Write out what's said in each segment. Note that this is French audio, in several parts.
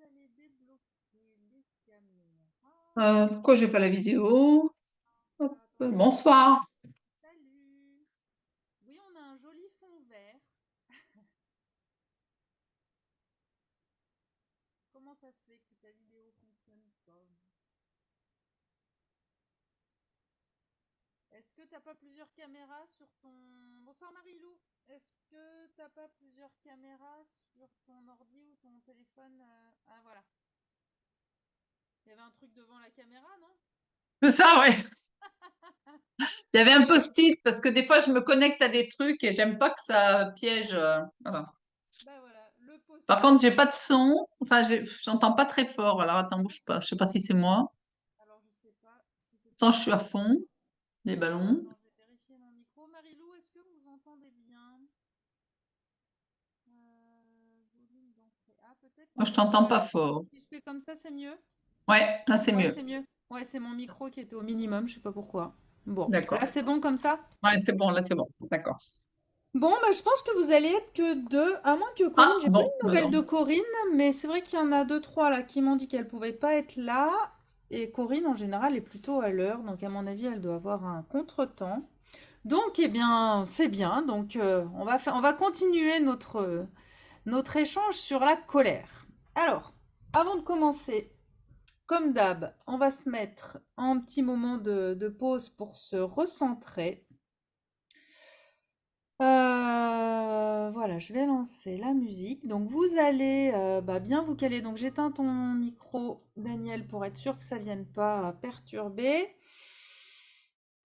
fallait débloquer les caméras. Pourquoi j'ai pas la vidéo? Hop, Alors, attends, bonsoir. salut. Oui, on a un joli fond vert. Comment ça se fait que ta vidéo fonctionne pas? Est-ce que t'as pas plusieurs caméras sur ton... Bonsoir Marilou. Est-ce que t'as pas plusieurs caméras sur ton ordi ou ton téléphone? Ah voilà. Il y avait un truc devant la caméra, non? C'est ça, ouais. Il y avait un post-it parce que des fois je me connecte à des trucs et j'aime pas que ça piège. Voilà. Bah voilà, le Par post-it. contre, j'ai pas de son. Enfin, j'entends pas très fort. Alors attends, bouge pas. Je sais pas si c'est moi. Alors je sais pas si c'est ton Pourtant, je suis à micro. fond. Les Alors ballons. attends, je vais vérifier mon micro. Marilou, est-ce que vous entendez bien? Volume d'entrée. Ah, peut-être Moi, que je t'entends pas voilà. fort. Si je fais comme ça, c'est mieux? Ouais, là c'est Ouais, mieux. c'est mieux. Ouais, c'est mon micro qui était au minimum, je sais pas pourquoi. Bon, là D'accord. c'est bon comme ça? Ouais, c'est bon. Là, c'est bon. D'accord. Bon, bah, je pense que vous allez être que deux, à moins que Corinne, Ah j'ai pas bon, une nouvelle alors. de Corinne, mais c'est vrai qu'il y en a deux, trois là qui m'ont dit qu'elle pouvait pas être là. Et Corinne, en général, est plutôt à l'heure, donc à mon avis, elle doit avoir un contretemps. Donc, eh bien, c'est bien. Donc, on va continuer notre échange sur la colère. Alors, avant de commencer, comme d'hab, on va se mettre en petit moment de pause pour se recentrer. Voilà, je vais lancer la musique. Donc, vous allez bien vous caler. Donc, j'éteins ton micro, Daniel, pour être sûr que ça vienne pas perturber.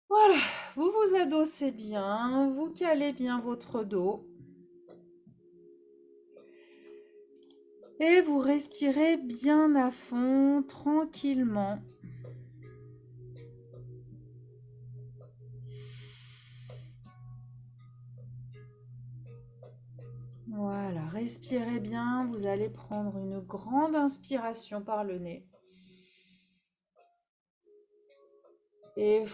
Voilà, vous vous adossez bien, vous calez bien votre dos. Et vous respirez bien à fond, tranquillement. Voilà, respirez bien. Vous allez prendre une grande inspiration par le nez. Et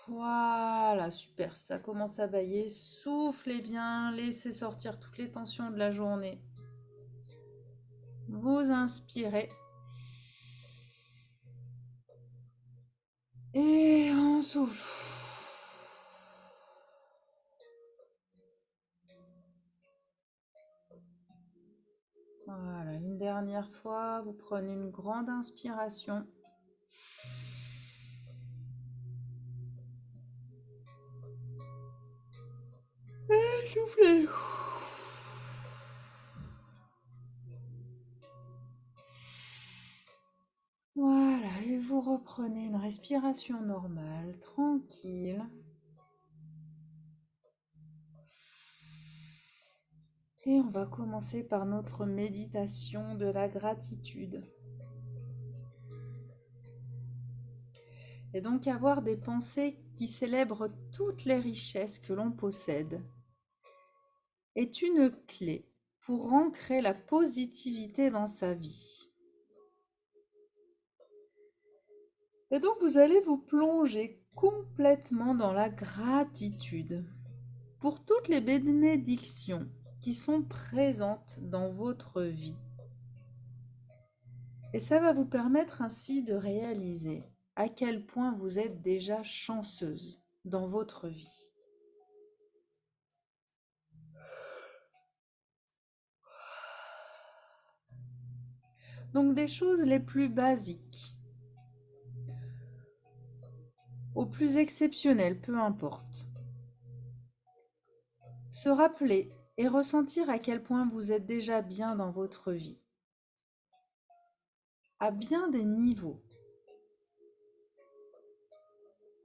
voilà, super. Ça commence à bailler. Soufflez bien, laissez sortir toutes les tensions de la journée. Vous inspirez. Et on souffle. Voilà, une dernière fois, vous prenez une grande inspiration. Et soufflez. Voilà, et vous reprenez une respiration normale, tranquille. Et on va commencer par notre méditation de la gratitude. Et donc avoir des pensées qui célèbrent toutes les richesses que l'on possède est une clé pour ancrer la positivité dans sa vie. Et donc vous allez vous plonger complètement dans la gratitude pour toutes les bénédictions qui sont présentes dans votre vie. Et ça va vous permettre ainsi de réaliser à quel point vous êtes déjà chanceuse dans votre vie. Donc des choses les plus basiques aux plus exceptionnelles, peu importe. Se rappeler et ressentir à quel point vous êtes déjà bien dans votre vie, à bien des niveaux.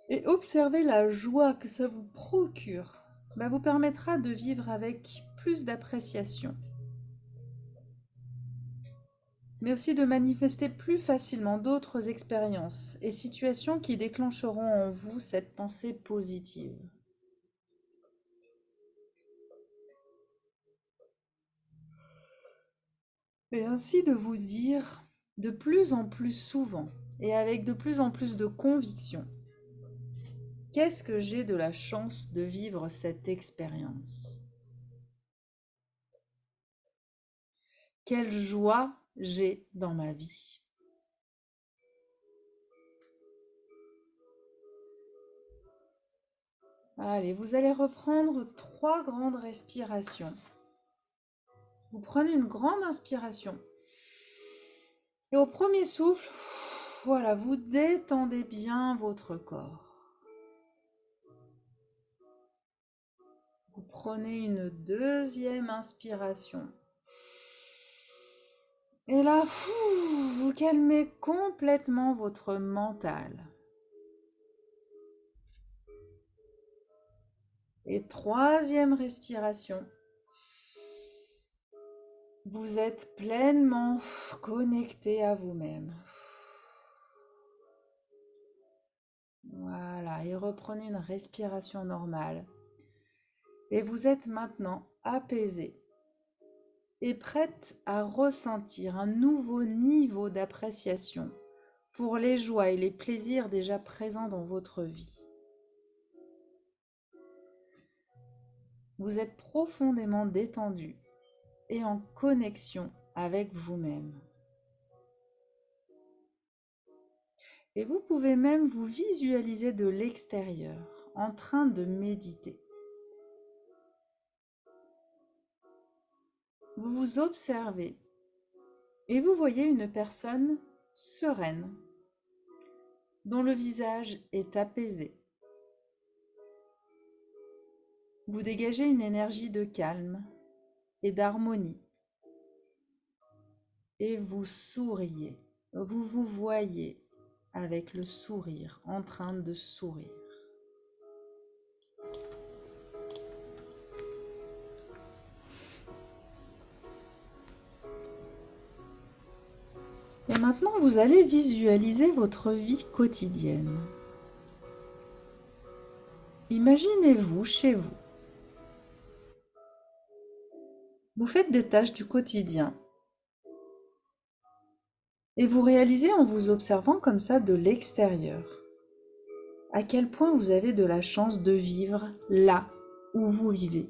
Et observer la joie que ça vous procure vous permettra de vivre avec plus d'appréciation, mais aussi de manifester plus facilement d'autres expériences et situations qui déclencheront en vous cette pensée positive. Et ainsi de vous dire de plus en plus souvent et avec de plus en plus de conviction, qu'est-ce que j'ai de la chance de vivre cette expérience? quelle joie j'ai dans ma vie. Allez, vous allez reprendre 3 grandes respirations. Vous prenez une grande inspiration. Et au premier souffle, voilà, vous détendez bien votre corps. Vous prenez une deuxième inspiration. Et là, vous calmez complètement votre mental. Et troisième respiration. Vous êtes pleinement connecté à vous-même. Voilà, et reprenez une respiration normale. Et vous êtes maintenant apaisé et prête à ressentir un nouveau niveau d'appréciation pour les joies et les plaisirs déjà présents dans votre vie. Vous êtes profondément détendu et en connexion avec vous-même. Et vous pouvez même vous visualiser de l'extérieur, en train de méditer. Vous vous observez et vous voyez une personne sereine, dont le visage est apaisé. Vous dégagez une énergie de calme et d'harmonie. Et vous souriez. Vous vous voyez avec le sourire, en train de sourire. Et maintenant, vous allez visualiser votre vie quotidienne. Imaginez-vous chez vous. Vous faites des tâches du quotidien. Et vous réalisez en vous observant comme ça de l'extérieur à quel point vous avez de la chance de vivre là où vous vivez.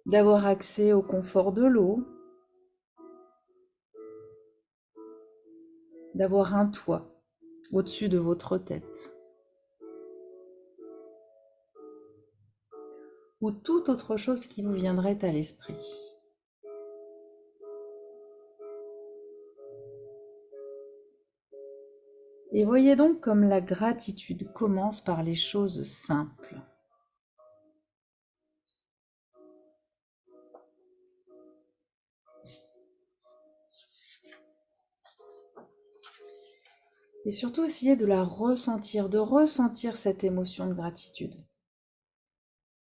D'avoir accès au confort de l'eau, d'avoir un toit au-dessus de votre tête, ou toute autre chose qui vous viendrait à l'esprit. Et voyez donc comme la gratitude commence par les choses simples. Et surtout, essayez de la ressentir, de ressentir cette émotion de gratitude.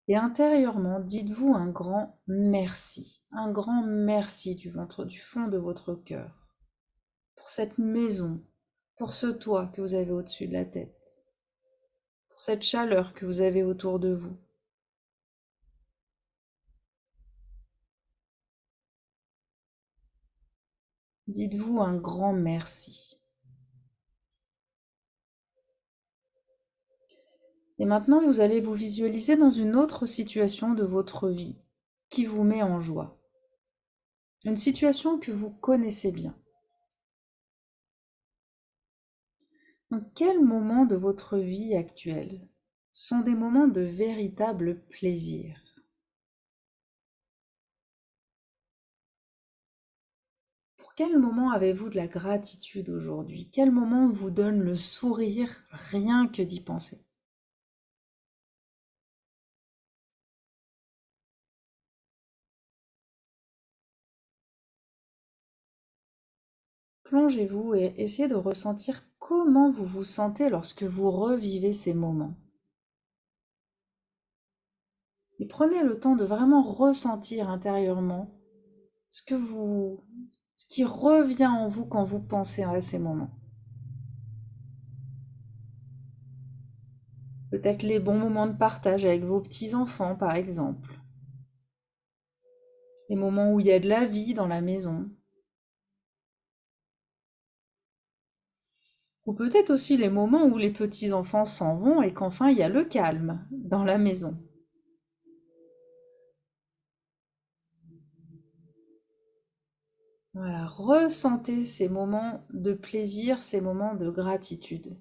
Et intérieurement, dites-vous un grand merci du fond de votre cœur, pour cette maison, pour ce toit que vous avez au-dessus de la tête, pour cette chaleur que vous avez autour de vous. Dites-vous un grand merci. Et maintenant, vous allez vous visualiser dans une autre situation de votre vie qui vous met en joie. Une situation que vous connaissez bien. Donc, quels moments de votre vie actuelle sont des moments de véritable plaisir? Pour quel moment avez-vous de la gratitude aujourd'hui? Quel moment vous donne le sourire rien que d'y penser? Plongez-vous et essayez de ressentir comment vous vous sentez lorsque vous revivez ces moments. Et prenez le temps de vraiment ressentir intérieurement ce qui revient en vous quand vous pensez à ces moments. Peut-être les bons moments de partage avec vos petits-enfants, par exemple. Les moments où il y a de la vie dans la maison. Ou peut-être aussi les moments où les petits-enfants s'en vont et qu'enfin il y a le calme dans la maison. Voilà, ressentez ces moments de plaisir, ces moments de gratitude.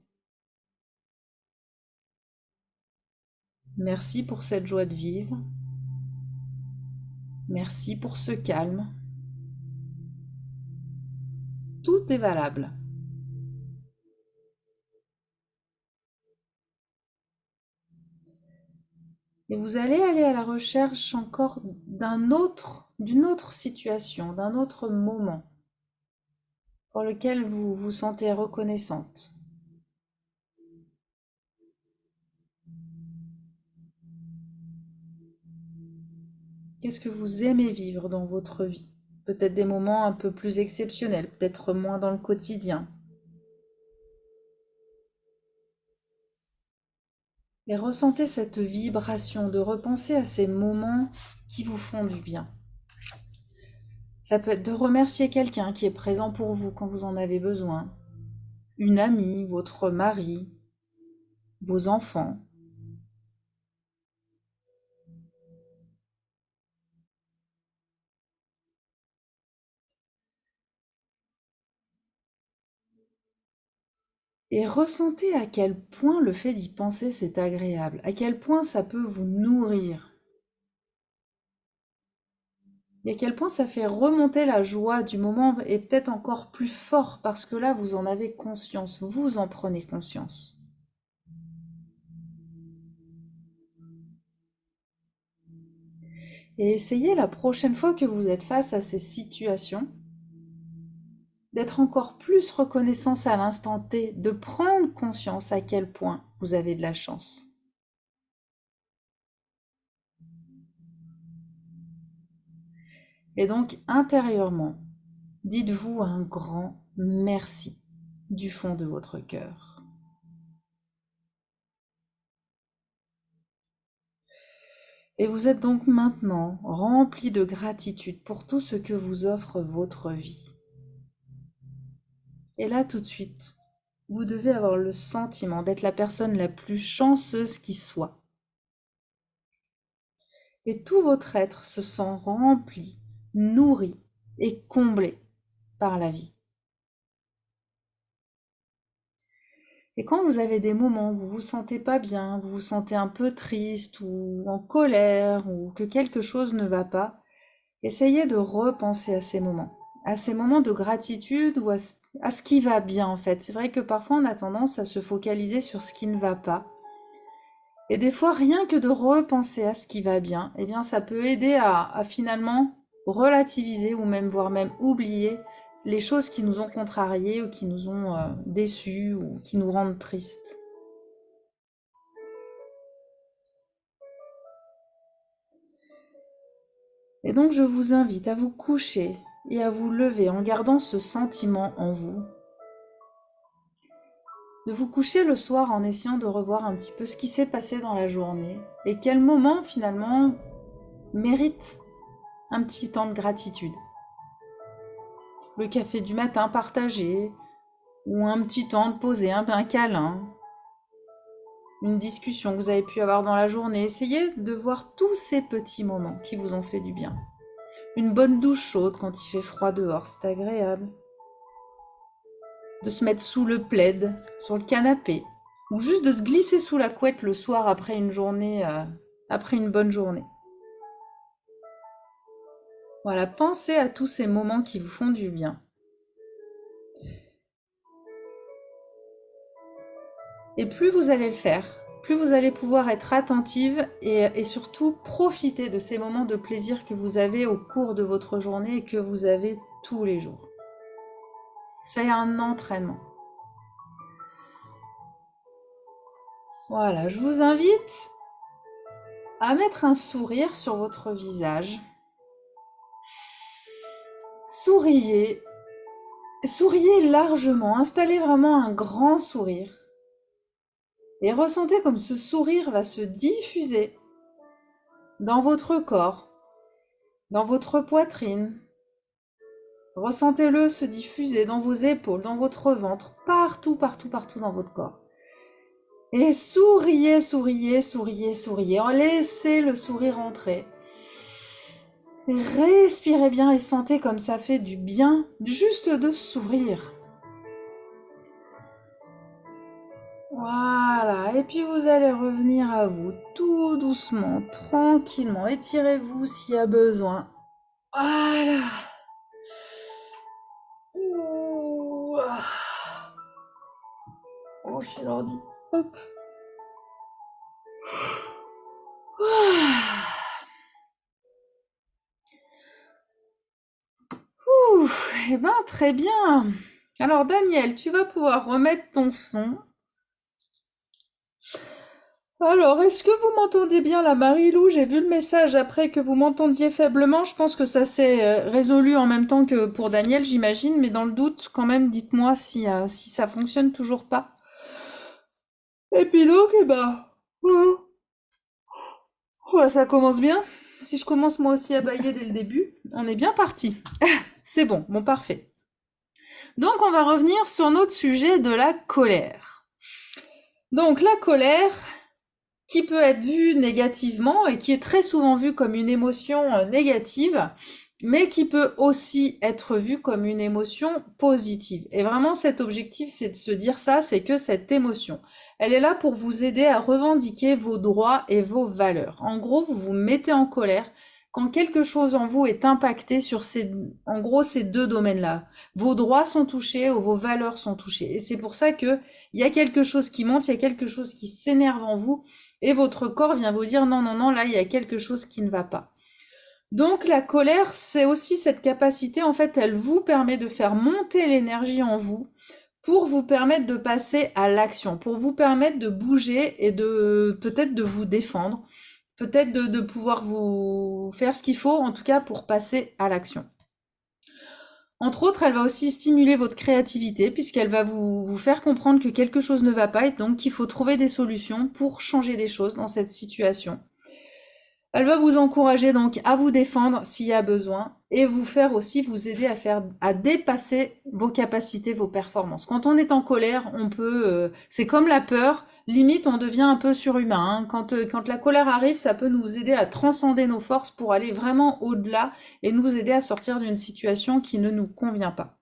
Merci pour cette joie de vivre. Merci pour ce calme. Tout est valable. Et vous allez aller à la recherche encore d'une autre situation, d'un autre moment pour lequel vous vous sentez reconnaissante. Qu'est-ce que vous aimez vivre dans votre vie? Peut-être des moments un peu plus exceptionnels, peut-être moins dans le quotidien. Et ressentez cette vibration de repenser à ces moments qui vous font du bien. Ça peut être de remercier quelqu'un qui est présent pour vous quand vous en avez besoin. Une amie, votre mari, vos enfants. Et ressentez à quel point le fait d'y penser c'est agréable, à quel point ça peut vous nourrir. Et à quel point ça fait remonter la joie du moment et peut-être encore plus fort parce que là vous en avez conscience, vous en prenez conscience. Et essayez la prochaine fois que vous êtes face à ces situations d'être encore plus reconnaissance à l'instant T, de prendre conscience à quel point vous avez de la chance. Et donc intérieurement, dites-vous un grand merci du fond de votre cœur. Et vous êtes donc maintenant rempli de gratitude pour tout ce que vous offre votre vie. Et là, tout de suite, vous devez avoir le sentiment d'être la personne la plus chanceuse qui soit. Et tout votre être se sent rempli, nourri et comblé par la vie. Et quand vous avez des moments où vous vous sentez pas bien, vous vous sentez un peu triste ou en colère ou que quelque chose ne va pas, essayez de repenser à ces moments de gratitude ou à ce qui va bien en fait. C'est vrai que parfois on a tendance à se focaliser sur ce qui ne va pas. Et des fois, rien que de repenser à ce qui va bien, eh bien ça peut aider à finalement relativiser ou même voire même oublier les choses qui nous ont contrariés ou qui nous ont déçus ou qui nous rendent tristes. Et donc je vous invite à vous coucher et à vous lever en gardant ce sentiment en vous. De vous coucher le soir en essayant de revoir un petit peu ce qui s'est passé dans la journée et quel moment finalement mérite un petit temps de gratitude. Le café du matin partagé, ou un petit temps de poser, un câlin, une discussion que vous avez pu avoir dans la journée. Essayez de voir tous ces petits moments qui vous ont fait du bien. Une bonne douche chaude quand il fait froid dehors, c'est agréable. De se mettre sous le plaid, sur le canapé, ou juste de se glisser sous la couette le soir après une journée, après une bonne journée. Voilà, pensez à tous ces moments qui vous font du bien. Et plus vous allez le faire, plus vous allez pouvoir être attentive et surtout profiter de ces moments de plaisir que vous avez au cours de votre journée et que vous avez tous les jours. C'est un entraînement. Voilà, je vous invite à mettre un sourire sur votre visage. Souriez. Souriez largement, installez vraiment un grand sourire. Et ressentez comme ce sourire va se diffuser dans votre corps, dans votre poitrine. Ressentez-le se diffuser dans vos épaules, dans votre ventre, partout, partout, partout dans votre corps. Et souriez, souriez, souriez, souriez. Laissez le sourire entrer. Et respirez bien et sentez comme ça fait du bien juste de s'ouvrir. Voilà, et puis vous allez revenir à vous tout doucement, tranquillement. Étirez-vous s'il y a besoin. Voilà. Ouh. Oh, j'ai l'ordi. Hop. Ah. Ouh, eh ben, très bien. Alors, Daniel, tu vas pouvoir remettre ton son. Alors, est-ce que vous m'entendez bien là, Marie-Lou? J'ai vu le message après que vous m'entendiez faiblement. Je pense que ça s'est résolu en même temps que pour Daniel, j'imagine. Mais dans le doute, quand même, dites-moi si ça fonctionne toujours pas. Et puis donc, eh ben, ouais, ça commence bien. Si je commence moi aussi à bailler dès le début, on est bien parti. C'est bon, bon, parfait. Donc, on va revenir sur notre sujet de la colère. Donc, la colère, qui peut être vue négativement et qui est très souvent vue comme une émotion négative, mais qui peut aussi être vue comme une émotion positive. Et vraiment, cet objectif, c'est de se dire ça, c'est que cette émotion, elle est là pour vous aider à revendiquer vos droits et vos valeurs. En gros, vous vous mettez en colère quand quelque chose en vous est impacté sur en gros, ces deux domaines-là. Vos droits sont touchés ou vos valeurs sont touchées. Et c'est pour ça que il y a quelque chose qui monte, il y a quelque chose qui s'énerve en vous, et votre corps vient vous dire non, non, non, là, il y a quelque chose qui ne va pas. Donc la colère, c'est aussi cette capacité, en fait, elle vous permet de faire monter l'énergie en vous pour vous permettre de passer à l'action, pour vous permettre de bouger et de peut-être de vous défendre, peut-être de pouvoir vous faire ce qu'il faut, en tout cas pour passer à l'action. Entre autres, elle va aussi stimuler votre créativité puisqu'elle va vous faire comprendre que quelque chose ne va pas et donc qu'il faut trouver des solutions pour changer des choses dans cette situation. Elle va vous encourager donc à vous défendre s'il y a besoin et vous faire aussi vous aider à dépasser vos capacités, vos performances. Quand on est en colère, on peut c'est comme la peur, limite on devient un peu surhumain, hein. Quand la colère arrive, ça peut nous aider à transcender nos forces pour aller vraiment au-delà et nous aider à sortir d'une situation qui ne nous convient pas.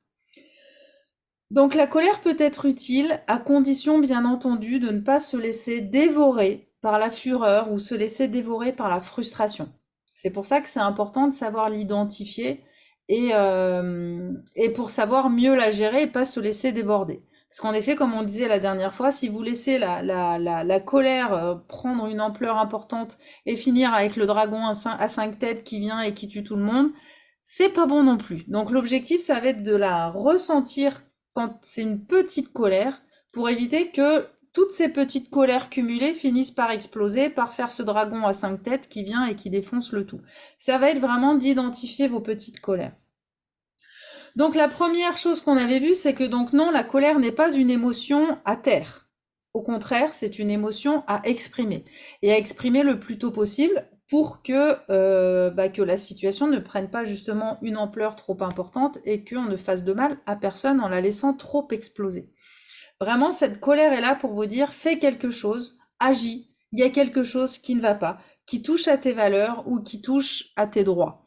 Donc la colère peut être utile à condition bien entendu de ne pas se laisser dévorer par la fureur ou se laisser dévorer par la frustration. C'est pour ça que c'est important de savoir l'identifier et pour savoir mieux la gérer et pas se laisser déborder. Parce qu'en effet, comme on disait la dernière fois, si vous laissez la colère prendre une ampleur importante et finir avec le dragon à cinq têtes qui vient et qui tue tout le monde, c'est pas bon non plus. Donc l'objectif, ça va être de la ressentir quand c'est une petite colère, pour éviter que toutes ces petites colères cumulées finissent par exploser, par faire ce dragon à cinq têtes qui vient et qui défonce le tout. Ça va être vraiment d'identifier vos petites colères. Donc la première chose qu'on avait vue, c'est que donc non, la colère n'est pas une émotion à taire. Au contraire, c'est une émotion à exprimer. Et à exprimer le plus tôt possible pour que la situation ne prenne pas justement une ampleur trop importante et qu'on ne fasse de mal à personne en la laissant trop exploser. Vraiment, cette colère est là pour vous dire, fais quelque chose, agis, il y a quelque chose qui ne va pas, qui touche à tes valeurs ou qui touche à tes droits.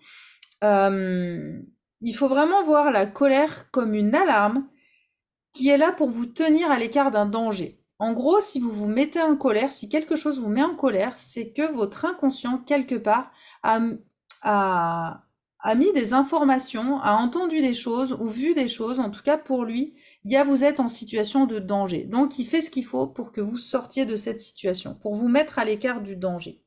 Il faut vraiment voir la colère comme une alarme qui est là pour vous tenir à l'écart d'un danger. En gros, si vous vous mettez en colère, si quelque chose vous met en colère, c'est que votre inconscient, quelque part, a, a mis des informations, a entendu des choses ou vu des choses, en tout cas pour lui, vous êtes en situation de danger. Donc il fait ce qu'il faut pour que vous sortiez de cette situation, pour vous mettre à l'écart du danger.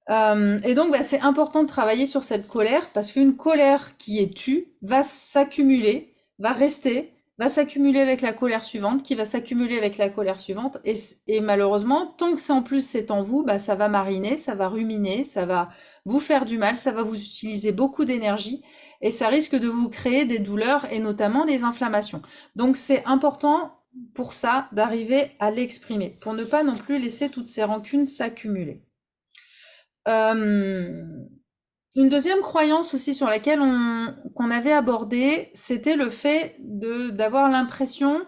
Et donc c'est important de travailler sur cette colère parce qu'une colère qui est tue va s'accumuler, va rester, va s'accumuler avec la colère suivante, qui va s'accumuler avec la colère suivante, et malheureusement, tant que c'est en plus c'est en vous, ça va mariner, ça va ruminer, ça va vous faire du mal, ça va vous utiliser beaucoup d'énergie, et ça risque de vous créer des douleurs, et notamment les inflammations. Donc c'est important pour ça d'arriver à l'exprimer, pour ne pas non plus laisser toutes ces rancunes s'accumuler. Une deuxième croyance aussi sur laquelle qu'on avait abordé, c'était le fait d'avoir l'impression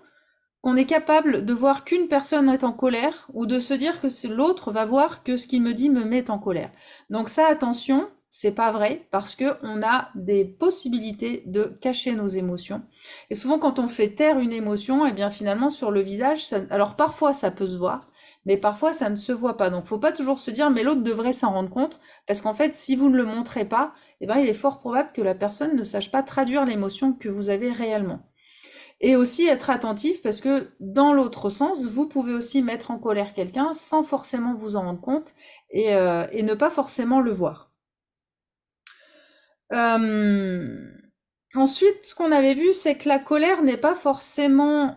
qu'on est capable de voir qu'une personne est en colère ou de se dire que l'autre va voir que ce qu'il me dit me met en colère. Donc ça, attention, c'est pas vrai parce que on a des possibilités de cacher nos émotions. Et souvent, quand on fait taire une émotion, eh bien finalement sur le visage, alors parfois ça peut se voir, mais parfois ça ne se voit pas. Donc, faut pas toujours se dire, mais l'autre devrait s'en rendre compte, parce qu'en fait, si vous ne le montrez pas, eh ben, il est fort probable que la personne ne sache pas traduire l'émotion que vous avez réellement. Et aussi être attentif parce que dans l'autre sens, vous pouvez aussi mettre en colère quelqu'un sans forcément vous en rendre compte et ne pas forcément le voir. Euh, Ensuite, ce qu'on avait vu, c'est que la colère n'est pas forcément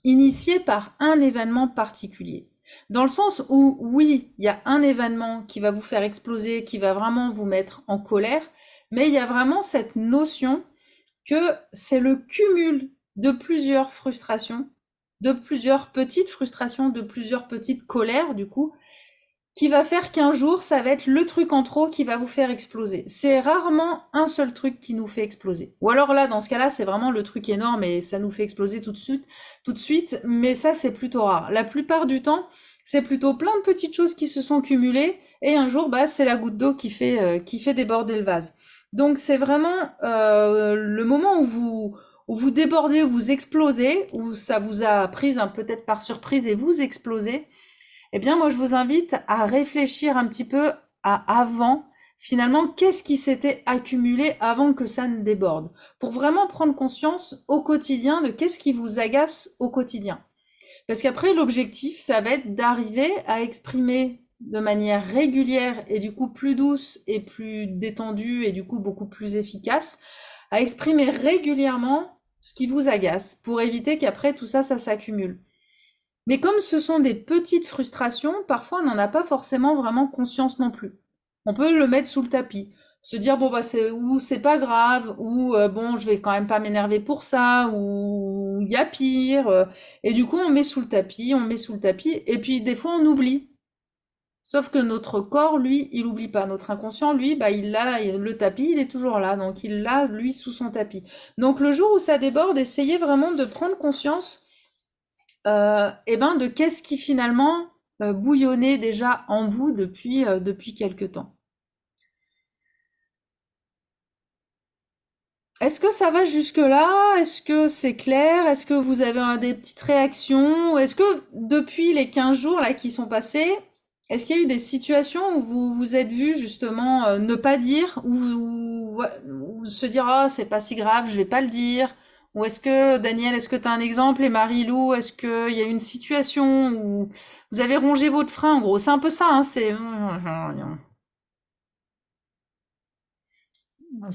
initiée par un événement particulier. Dans le sens où, oui, il y a un événement qui va vous faire exploser, qui va vraiment vous mettre en colère, mais il y a vraiment cette notion que c'est le cumul de plusieurs frustrations, de plusieurs petites frustrations, de plusieurs petites colères, du coup, qui va faire qu'un jour, ça va être le truc en trop qui va vous faire exploser. C'est rarement un seul truc qui nous fait exploser. Ou alors là, dans ce cas-là, c'est vraiment le truc énorme et ça nous fait exploser tout de suite, mais ça, c'est plutôt rare. La plupart du temps, c'est plutôt plein de petites choses qui se sont cumulées et un jour, bah, c'est la goutte d'eau qui fait déborder le vase. Donc, c'est vraiment le moment où vous débordez, où vous explosez, où ça vous a prise peut-être par surprise et vous explosez. Eh bien, moi, je vous invite à réfléchir un petit peu à avant, finalement, qu'est-ce qui s'était accumulé avant que ça ne déborde, pour vraiment prendre conscience au quotidien de qu'est-ce qui vous agace au quotidien. Parce qu'après, l'objectif, ça va être d'arriver à exprimer de manière régulière et du coup plus douce et plus détendue et du coup beaucoup plus efficace, à exprimer régulièrement ce qui vous agace pour éviter qu'après tout ça, ça s'accumule. Mais comme ce sont des petites frustrations, parfois on n'en a pas forcément vraiment conscience non plus. On peut le mettre sous le tapis, se dire bon bah c'est pas grave ou bon je vais quand même pas m'énerver pour ça ou il y a pire et du coup on met sous le tapis, on met sous le tapis et puis des fois on oublie. Sauf que notre corps lui, il oublie pas. Notre inconscient lui, bah le tapis, il est toujours là donc il l'a lui sous son tapis. Donc le jour où ça déborde, essayez vraiment de prendre conscience et ben de qu'est-ce qui finalement bouillonnait déjà en vous depuis quelque temps. Est-ce que ça va jusque-là? Est-ce que c'est clair? Est-ce que vous avez des petites réactions? Est-ce que depuis les 15 jours là qui sont passés, est-ce qu'il y a eu des situations où vous vous êtes vu justement ne pas dire ou se dire ah c'est pas si grave, je vais pas le dire? Ou est-ce que Daniel, est-ce que tu as un exemple et Marie-Lou, est-ce qu'il y a eu une situation où vous avez rongé votre frein en gros? C'est un peu ça, hein, c'est Je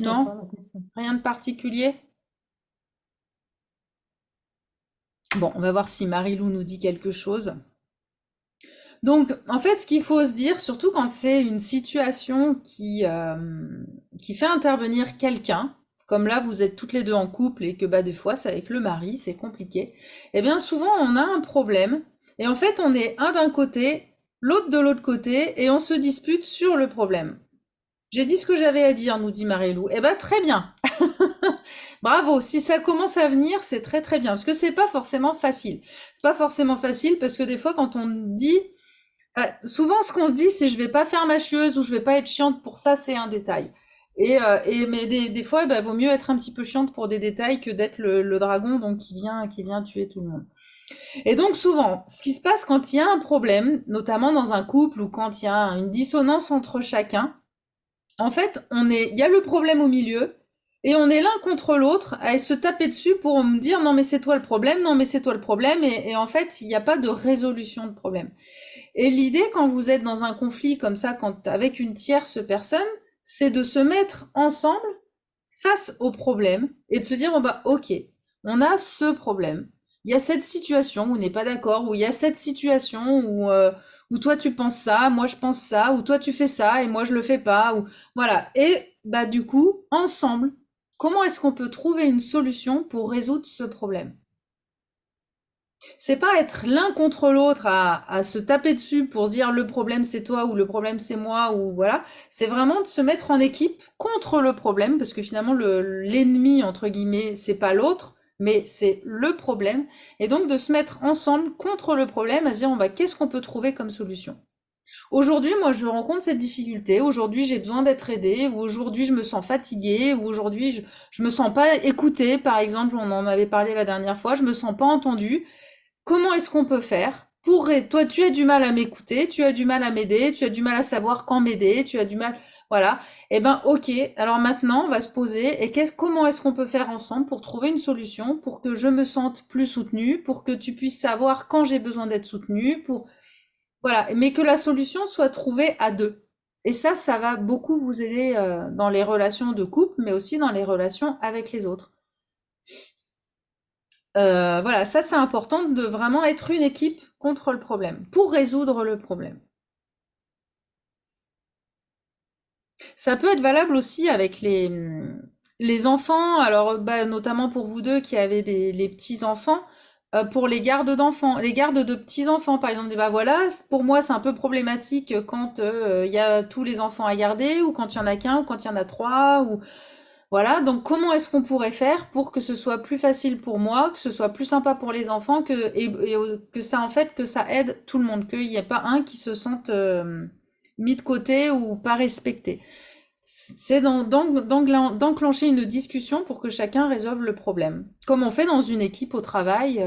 vois non, pas la question. rien de particulier. Bon, on va voir si Marie-Lou nous dit quelque chose. Donc, en fait, ce qu'il faut se dire, surtout quand c'est une situation qui fait intervenir quelqu'un, comme là, vous êtes toutes les deux en couple et que bah, des fois, c'est avec le mari, c'est compliqué, eh bien, souvent, on a un problème et en fait, on est un d'un côté, l'autre de l'autre côté et on se dispute sur le problème. J'ai dit ce que j'avais à dire, nous dit Marie-Lou. Eh ben, très bien. Bravo. Si ça commence à venir, c'est très très bien. Parce que c'est pas forcément facile. C'est pas forcément facile parce que des fois, quand on dit souvent, ce qu'on se dit, c'est je vais pas faire ma chieuse ou je vais pas être chiante pour ça, c'est un détail. Mais des fois, bah, vaut mieux être un petit peu chiante pour des détails que d'être le dragon donc qui vient tuer tout le monde. Et donc souvent, ce qui se passe quand il y a un problème, notamment dans un couple ou quand il y a une dissonance entre chacun, en fait, il y a le problème au milieu et on est l'un contre l'autre à se taper dessus pour me dire non mais c'est toi le problème, non mais c'est toi le problème et en fait, il n'y a pas de résolution de problème. Et l'idée, quand vous êtes dans un conflit comme ça, avec une tierce personne, c'est de se mettre ensemble face au problème et de se dire, bon bah ok, on a ce problème. Il y a cette situation où on n'est pas d'accord, où il y a cette situation où toi tu penses ça, moi je pense ça, ou toi tu fais ça et moi je le fais pas, ou voilà. Et bah du coup, ensemble, comment est-ce qu'on peut trouver une solution pour résoudre ce problème? C'est pas être l'un contre l'autre à se taper dessus pour se dire le problème c'est toi ou le problème c'est moi ou voilà. C'est vraiment de se mettre en équipe contre le problème parce que finalement l'ennemi entre guillemets c'est pas l'autre mais c'est le problème et donc de se mettre ensemble contre le problème à se dire on va qu'est-ce qu'on peut trouver comme solution. Aujourd'hui, moi, je rencontre cette difficulté. Aujourd'hui, j'ai besoin d'être aidée, ou aujourd'hui, je me sens fatiguée, ou aujourd'hui, je me sens pas écoutée. Par exemple, on en avait parlé la dernière fois, je me sens pas entendue. Comment est-ce qu'on peut faire pour... Toi, tu as du mal à m'écouter, tu as du mal à m'aider, tu as du mal à savoir quand m'aider, tu as du mal... Voilà. Eh ben, ok. Alors maintenant, on va se poser et comment est-ce qu'on peut faire ensemble pour trouver une solution, pour que je me sente plus soutenue, pour que tu puisses savoir quand j'ai besoin d'être soutenue, pour... Voilà. Mais que la solution soit trouvée à deux. Et ça va beaucoup vous aider dans les relations de couple, mais aussi dans les relations avec les autres. Voilà, ça c'est important de vraiment être une équipe contre le problème, pour résoudre le problème. Ça peut être valable aussi avec les enfants, alors bah, notamment pour vous deux qui avez les petits-enfants, pour les gardes d'enfants, les gardes de petits-enfants par exemple, bah voilà, pour moi c'est un peu problématique quand il y a tous les enfants à garder, ou quand il y en a qu'un, ou quand il y en a trois, ou voilà, donc comment est-ce qu'on pourrait faire pour que ce soit plus facile pour moi, que ce soit plus sympa pour les enfants, que ça en fait que ça aide tout le monde, qu'il n'y ait pas un qui se sente mis de côté ou pas respecté. C'est d'enclencher une discussion pour que chacun résolve le problème. Comme on fait dans une équipe au travail,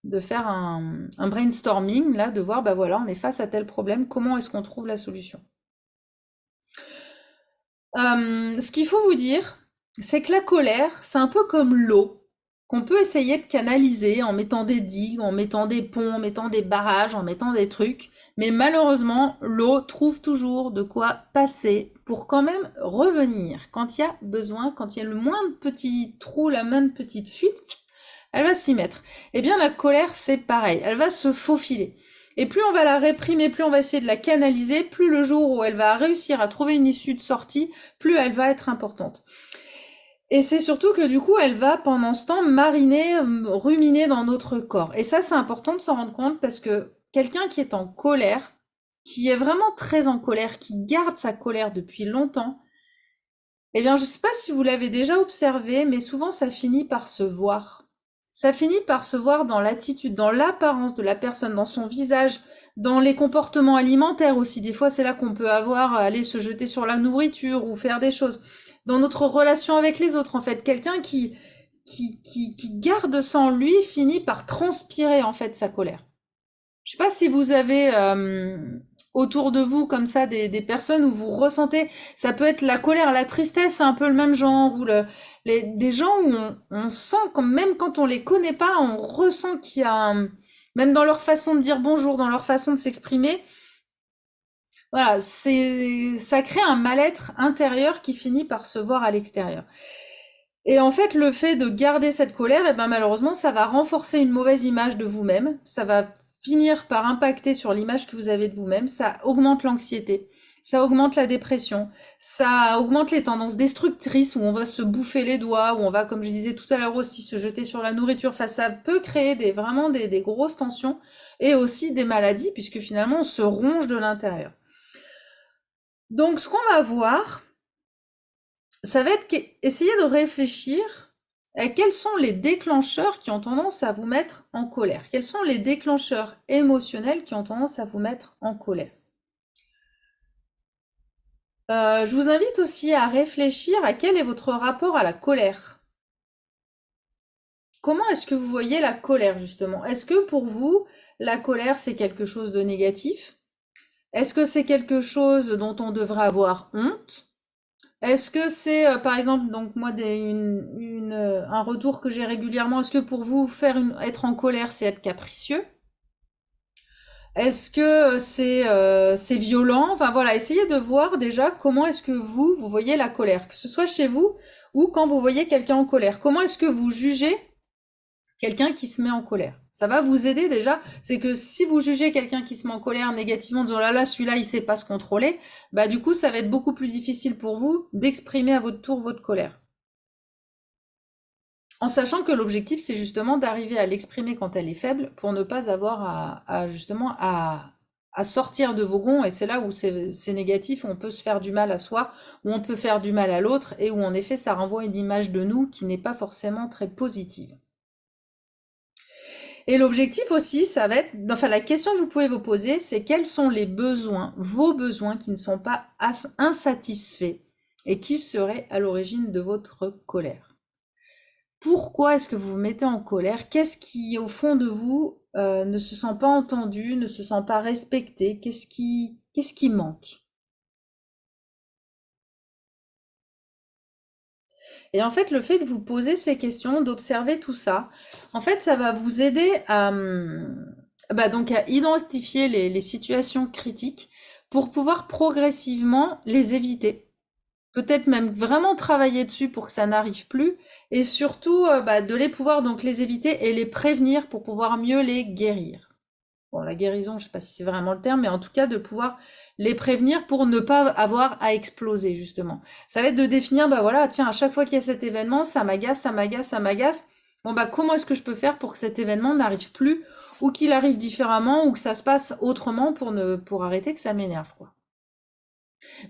de faire un brainstorming, là, de voir, bah voilà, on est face à tel problème, comment est-ce qu'on trouve la solution? Ce qu'il faut vous dire, c'est que la colère, c'est un peu comme l'eau qu'on peut essayer de canaliser en mettant des digues, en mettant des ponts, en mettant des barrages, en mettant des trucs. Mais malheureusement, l'eau trouve toujours de quoi passer pour quand même revenir. Quand il y a besoin, quand il y a le moindre petit trou, la moindre petite fuite, elle va s'y mettre. Eh bien, la colère, c'est pareil. Elle va se faufiler. Et plus on va la réprimer, plus on va essayer de la canaliser, plus le jour où elle va réussir à trouver une issue de sortie, plus elle va être importante. Et c'est surtout que du coup, elle va pendant ce temps mariner, ruminer dans notre corps. Et ça, c'est important de s'en rendre compte parce que quelqu'un qui est en colère, qui est vraiment très en colère, qui garde sa colère depuis longtemps, eh bien, je ne sais pas si vous l'avez déjà observé, mais souvent ça finit par se voir. Ça finit par se voir dans l'attitude, dans l'apparence de la personne, dans son visage, dans les comportements alimentaires aussi. Des fois, c'est là qu'on peut avoir aller se jeter sur la nourriture ou faire des choses. Dans notre relation avec les autres, en fait, quelqu'un qui garde ça en lui finit par transpirer en fait sa colère. Je sais pas si vous avez autour de vous comme ça des personnes où vous ressentez, ça peut être la colère, la tristesse, c'est un peu le même genre, ou des gens où on sent, même quand on les connaît pas, on ressent qu'il y a même dans leur façon de dire bonjour, dans leur façon de s'exprimer, voilà, ça crée un mal-être intérieur qui finit par se voir à l'extérieur. Et en fait, le fait de garder cette colère, eh ben, malheureusement, ça va renforcer une mauvaise image de vous-même. Ça va finir par impacter sur l'image que vous avez de vous-même. Ça augmente l'anxiété. Ça augmente la dépression. Ça augmente les tendances destructrices où on va se bouffer les doigts, où on va, comme je disais tout à l'heure aussi, se jeter sur la nourriture. Enfin, ça peut créer vraiment des grosses tensions et aussi des maladies puisque finalement, on se ronge de l'intérieur. Donc, ce qu'on va voir, ça va être essayer de réfléchir à quels sont les déclencheurs qui ont tendance à vous mettre en colère. Quels sont les déclencheurs émotionnels qui ont tendance à vous mettre en colère. Je vous invite aussi à réfléchir à quel est votre rapport à la colère. Comment est-ce que vous voyez la colère justement? Est-ce que pour vous, la colère c'est quelque chose de négatif? Est-ce que c'est quelque chose dont on devrait avoir honte? Est-ce que c'est, par exemple, donc moi, un retour que j'ai régulièrement, est-ce que pour vous, être en colère, c'est être capricieux? Est-ce que c'est violent? Enfin voilà, essayez de voir déjà comment est-ce que vous voyez la colère, que ce soit chez vous ou quand vous voyez quelqu'un en colère. Comment est-ce que vous jugez quelqu'un qui se met en colère? Ça va vous aider déjà. C'est que si vous jugez quelqu'un qui se met en colère négativement, en disant oh là là, celui-là, il sait pas se contrôler, bah du coup, ça va être beaucoup plus difficile pour vous d'exprimer à votre tour votre colère. En sachant que l'objectif, c'est justement d'arriver à l'exprimer quand elle est faible pour ne pas avoir justement à sortir de vos gonds. Et c'est là où c'est négatif, où on peut se faire du mal à soi, où on peut faire du mal à l'autre et où en effet, ça renvoie une image de nous qui n'est pas forcément très positive. Et l'objectif aussi, ça va être, enfin la question que vous pouvez vous poser, c'est quels sont les besoins, vos besoins qui ne sont pas insatisfaits et qui seraient à l'origine de votre colère. Pourquoi est-ce que vous vous mettez en colère? Qu'est-ce qui, au fond de vous, ne se sent pas entendu, ne se sent pas respecté? Qu'est-ce qui manque? Et en fait, le fait de vous poser ces questions, d'observer tout ça, en fait, ça va vous aider donc à identifier les situations critiques pour pouvoir progressivement les éviter. Peut-être même vraiment travailler dessus pour que ça n'arrive plus et surtout de les pouvoir donc les éviter et les prévenir pour pouvoir mieux les guérir. Bon, la guérison, je sais pas si c'est vraiment le terme, mais en tout cas de pouvoir les prévenir pour ne pas avoir à exploser, justement. Ça va être de définir, bah voilà, tiens, à chaque fois qu'il y a cet événement, ça m'agace, ça m'agace, ça m'agace. Bon, bah comment est-ce que je peux faire pour que cet événement n'arrive plus, ou qu'il arrive différemment, ou que ça se passe autrement pour arrêter que ça m'énerve, quoi.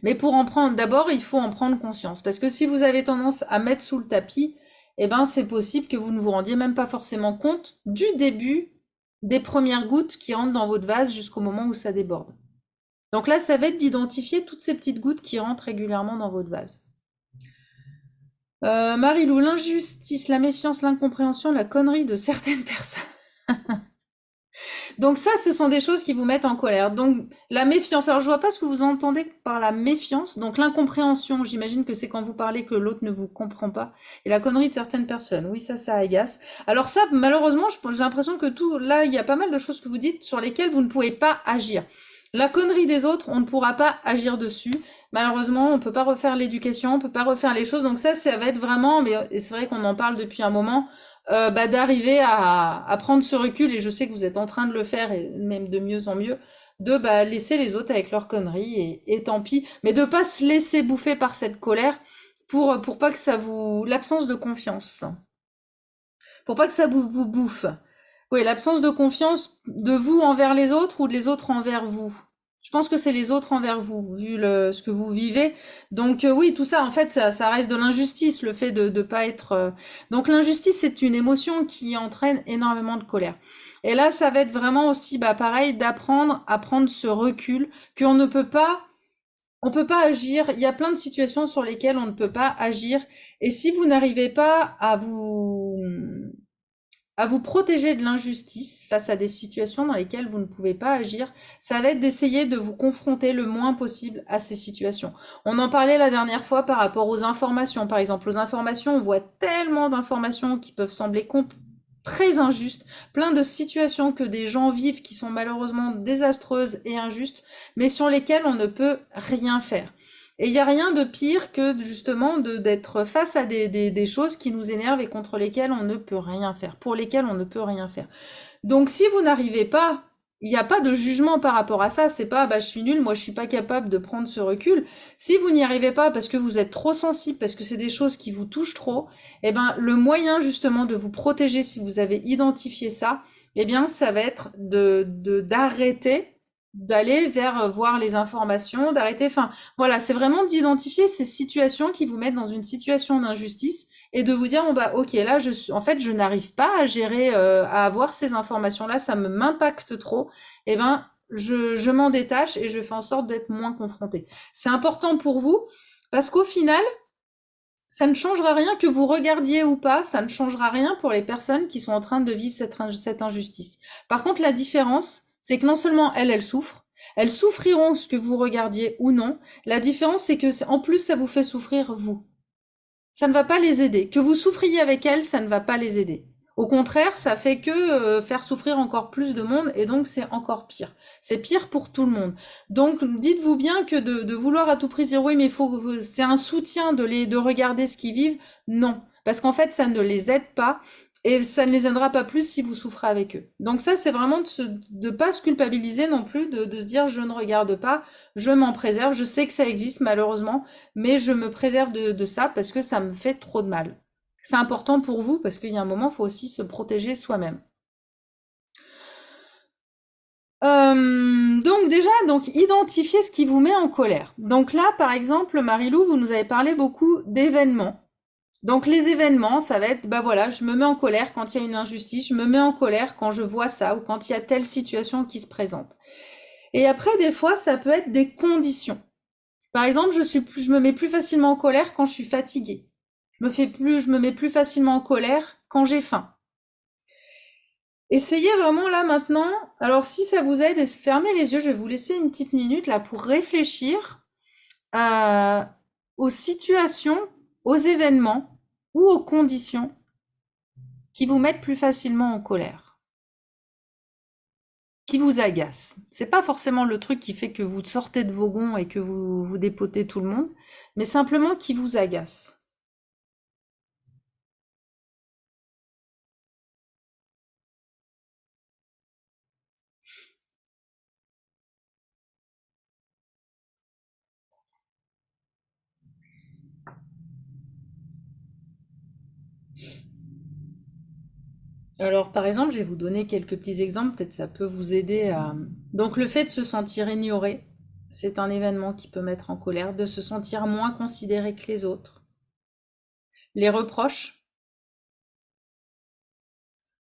Mais pour en prendre, d'abord, il faut en prendre conscience. Parce que si vous avez tendance à mettre sous le tapis, eh ben, c'est possible que vous ne vous rendiez même pas forcément compte du début des premières gouttes qui rentrent dans votre vase jusqu'au moment où ça déborde. Donc là, ça va être d'identifier toutes ces petites gouttes qui rentrent régulièrement dans votre vase. Marilou, l'injustice, la méfiance, l'incompréhension, la connerie de certaines personnes. Donc ça, ce sont des choses qui vous mettent en colère. Donc la méfiance, alors je vois pas ce que vous entendez par la méfiance. Donc l'incompréhension, j'imagine que c'est quand vous parlez que l'autre ne vous comprend pas. Et la connerie de certaines personnes, oui, ça agace. Alors ça, malheureusement, j'ai l'impression que là, il y a pas mal de choses que vous dites sur lesquelles vous ne pouvez pas agir. La connerie des autres, on ne pourra pas agir dessus. Malheureusement, on peut pas refaire l'éducation, on peut pas refaire les choses. Donc ça va être vraiment, mais c'est vrai qu'on en parle depuis un moment, d'arriver à prendre ce recul, et je sais que vous êtes en train de le faire, et même de mieux en mieux, de laisser les autres avec leurs conneries, et tant pis, mais de pas se laisser bouffer par cette colère pour pas que ça vous... L'absence de confiance. Pour pas que ça vous bouffe. Oui, l'absence de confiance de vous envers les autres ou de les autres envers vous. Je pense que c'est les autres envers vous, vu ce que vous vivez. Donc oui, tout ça, en fait, ça reste de l'injustice, le fait de pas être... Donc l'injustice, c'est une émotion qui entraîne énormément de colère. Et là, ça va être vraiment aussi, pareil, d'apprendre à prendre ce recul, qu'on ne peut pas... On peut pas agir. Il y a plein de situations sur lesquelles on ne peut pas agir. Et si vous n'arrivez pas à vous protéger de l'injustice face à des situations dans lesquelles vous ne pouvez pas agir, ça va être d'essayer de vous confronter le moins possible à ces situations. On en parlait la dernière fois par rapport aux informations. Par exemple, aux informations, on voit tellement d'informations qui peuvent sembler très injustes, plein de situations que des gens vivent qui sont malheureusement désastreuses et injustes, mais sur lesquelles on ne peut rien faire. Et il n'y a rien de pire que justement d'être face à des choses qui nous énervent et contre lesquelles on ne peut rien faire, pour lesquelles on ne peut rien faire. Donc si vous n'arrivez pas, il n'y a pas de jugement par rapport à ça, c'est pas je suis nulle, moi je suis pas capable de prendre ce recul. Si vous n'y arrivez pas parce que vous êtes trop sensible, parce que c'est des choses qui vous touchent trop, eh ben le moyen justement de vous protéger si vous avez identifié ça, eh bien ça va être d'arrêter d'aller vers voir les informations, d'arrêter, enfin voilà, c'est vraiment d'identifier ces situations qui vous mettent dans une situation d'injustice et de vous dire bon ok, là en fait je n'arrive pas à gérer, à avoir ces informations là, ça m'impacte trop, et ben je m'en détache et je fais en sorte d'être moins confrontée. C'est important pour vous parce qu'au final ça ne changera rien que vous regardiez ou pas, ça ne changera rien pour les personnes qui sont en train de vivre cette injustice. Par contre, la différence, c'est que non seulement elles souffrent, elles souffriront ce que vous regardiez ou non. La différence, c'est que en plus, ça vous fait souffrir vous. Ça ne va pas les aider. Que vous souffriez avec elles, ça ne va pas les aider. Au contraire, ça fait que faire souffrir encore plus de monde, et donc c'est encore pire. C'est pire pour tout le monde. Donc dites-vous bien que de vouloir à tout prix dire oui, mais c'est un soutien de regarder ce qu'ils vivent, non. Parce qu'en fait, ça ne les aide pas, et ça ne les aidera pas plus si vous souffrez avec eux. Donc ça, c'est vraiment de pas se culpabiliser non plus, de se dire je ne regarde pas, je m'en préserve, je sais que ça existe malheureusement, mais je me préserve de ça parce que ça me fait trop de mal. C'est important pour vous parce qu'il y a un moment, il faut aussi se protéger soi-même. Donc déjà, identifier ce qui vous met en colère. Donc là, par exemple, Marilou, vous nous avez parlé beaucoup d'événements. Donc les événements, ça va être, bah voilà, je me mets en colère quand il y a une injustice, je me mets en colère quand je vois ça ou quand il y a telle situation qui se présente. Et après, des fois, ça peut être des conditions. Par exemple, je me mets plus facilement en colère quand je suis fatiguée. Je me mets plus facilement en colère quand j'ai faim. Essayez vraiment là maintenant. Alors si ça vous aide, fermez les yeux. Je vais vous laisser une petite minute là pour réfléchir à- aux situations, aux événements ou aux conditions qui vous mettent plus facilement en colère, qui vous agacent. C'est pas forcément le truc qui fait que vous sortez de vos gonds et que vous dépotez tout le monde, mais simplement qui vous agace. Alors, par exemple, je vais vous donner quelques petits exemples, peut-être ça peut vous aider à... Donc, le fait de se sentir ignoré, c'est un événement qui peut mettre en colère, de se sentir moins considéré que les autres. Les reproches,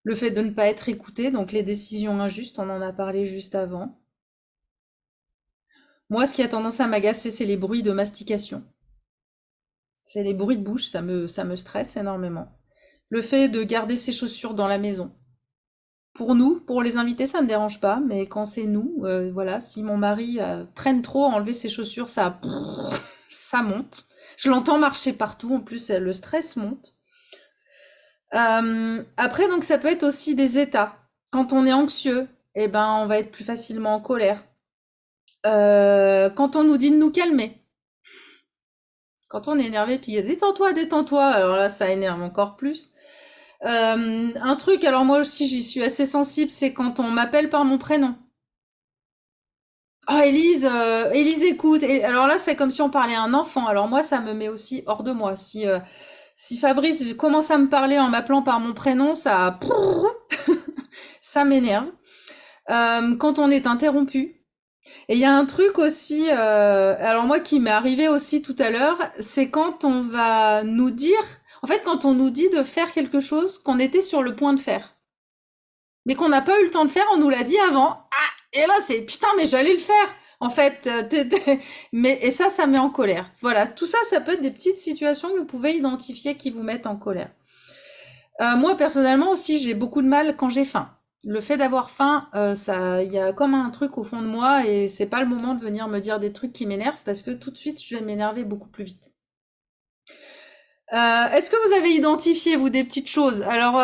le fait de ne pas être écouté, donc les décisions injustes, on en a parlé juste avant. Moi, ce qui a tendance à m'agacer, c'est les bruits de mastication. C'est les bruits de bouche, ça me stresse énormément. Le fait de garder ses chaussures dans la maison. Pour nous, pour les invités, ça me dérange pas, mais quand c'est nous, voilà, si mon mari traîne trop à enlever ses chaussures, ça monte. Je l'entends marcher partout, en plus le stress monte. Après, donc ça peut être aussi des états. Quand on est anxieux, eh ben, on va être plus facilement en colère. Quand on nous dit de nous calmer, quand on est énervé, puis détends-toi, détends-toi, alors là, ça énerve encore plus. Un truc, alors moi aussi j'y suis assez sensible, c'est quand on m'appelle par mon prénom. Oh Élise, Élise écoute. Et alors là, c'est comme si on parlait à un enfant. Alors moi, ça me met aussi hors de moi. Si Fabrice commence à me parler en m'appelant par mon prénom, ça m'énerve. Quand on est interrompu. Et il y a un truc aussi, alors moi qui m'est arrivé aussi tout à l'heure, c'est quand on va nous dire, en fait, quand on nous dit de faire quelque chose qu'on était sur le point de faire, mais qu'on n'a pas eu le temps de faire, on nous l'a dit avant. Ah, et là, c'est putain, mais j'allais le faire. En fait, mais et ça met en colère. Voilà, tout ça, ça peut être des petites situations que vous pouvez identifier qui vous mettent en colère. Moi, personnellement aussi, j'ai beaucoup de mal quand j'ai faim. Le fait d'avoir faim, ça, il y a comme un truc au fond de moi et c'est pas le moment de venir me dire des trucs qui m'énervent parce que tout de suite, je vais m'énerver beaucoup plus vite. Est-ce que vous avez identifié, vous, des petites choses? Alors,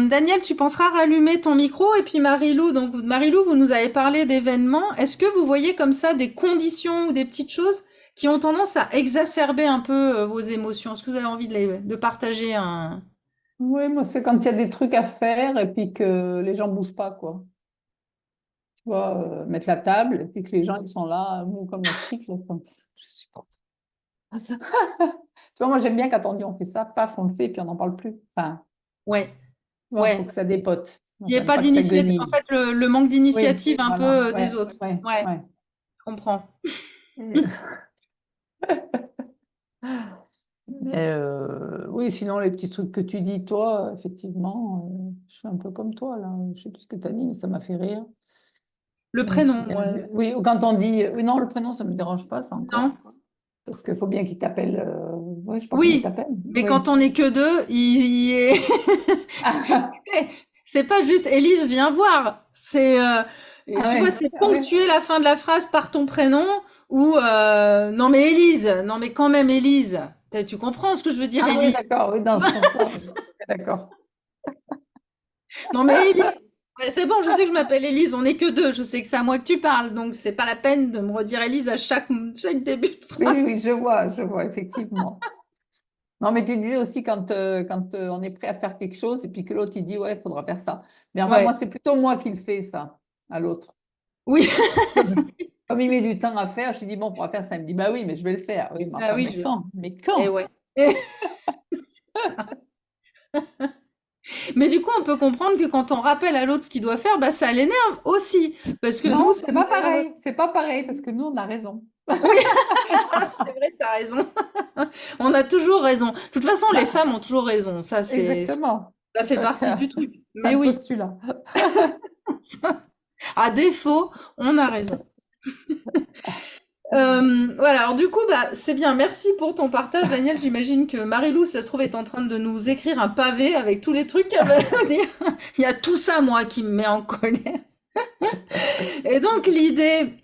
Daniel, tu penseras rallumer ton micro et puis Marilou, donc Marilou, vous nous avez parlé d'événements. Est-ce que vous voyez comme ça des conditions ou des petites choses qui ont tendance à exacerber un peu vos émotions? Est-ce que vous avez envie de partager un... Oui, moi, c'est quand il y a des trucs à faire et puis que les gens bougent pas, quoi. Tu vois, mettre la table et puis que les gens, ils sont là, mous comme la chic, là, comme, je supporte pas ça. Tu vois, moi, j'aime bien quand on dit on fait ça, paf, on le fait et puis on n'en parle plus. Enfin, Ouais, tu vois, il faut ouais. que ça dépote. Moi, Il n'y a j'aime pas pas que ça d'initiative. En guenille. fait, le manque Oui, d'initiative un voilà, peu des ouais, autres. ouais, Ouais, ouais. je comprends. Et, oui, sinon, les petits trucs que tu dis, toi, effectivement, je suis un peu comme toi, là. Je sais plus ce que tu as dit, mais ça m'a fait rire. Le Je me prénom, souviens. ouais. Oui, ou quand on dit. Non, le prénom, ça ne me dérange pas, ça encore. Non? Parce qu'il faut bien qu'il t'appelle. Oui, je sais pas comment il Oui, t'appelle. mais quand Oui. on n'est que deux, Ah, c'est pas juste Élise, viens voir. ah Tu vois, ouais, c'est ah ouais. ponctuer la fin de la phrase par ton prénom ou non mais Élise, non mais quand même Élise. Tu comprends ce que je veux dire, Ah oui, Élise? d'accord, oui, dans ce sens-là, oui. Ok, d'accord. Non mais Élise. Ouais, c'est bon, je sais que je m'appelle Élise, on n'est que deux, je sais que c'est à moi que tu parles, donc c'est pas la peine de me redire Élise à chaque début de Oui, oui, phrase. oui, je vois, effectivement. Non, mais tu disais aussi quand on est prêt à faire quelque chose et puis que l'autre, il dit, ouais, il faudra faire ça. Mais enfin, moi, Ouais. c'est plutôt moi qui le fais, ça, à l'autre. Oui. Comme il met du temps à faire, je lui dis, bon, on pourra faire ça. Il me dit, bah oui, mais je vais le faire. Oui, mais Ah enfin, oui, mais quand? Mais eh quand? ouais. C'est ça. Mais du coup, on peut comprendre que quand on rappelle à l'autre ce qu'il doit faire, bah ça l'énerve aussi. Parce que nous, Non, ça c'est nous pas énerve. pareil. C'est pas pareil parce que nous, on a raison. Oui, c'est vrai, t'as raison. On a toujours raison. De toute façon, les Bah, femmes ont toujours raison. exactement. Ça fait Ça, partie du truc. c'est Mais un oui, postulat. à défaut, on a raison. Voilà, alors du coup, bah, c'est bien. Merci pour ton partage, Daniel. J'imagine que Marilou, si ça se trouve, est en train de nous écrire un pavé avec tous les trucs qu'elle va nous dire. Il y a tout ça, moi, qui me met en colère. Et donc, l'idée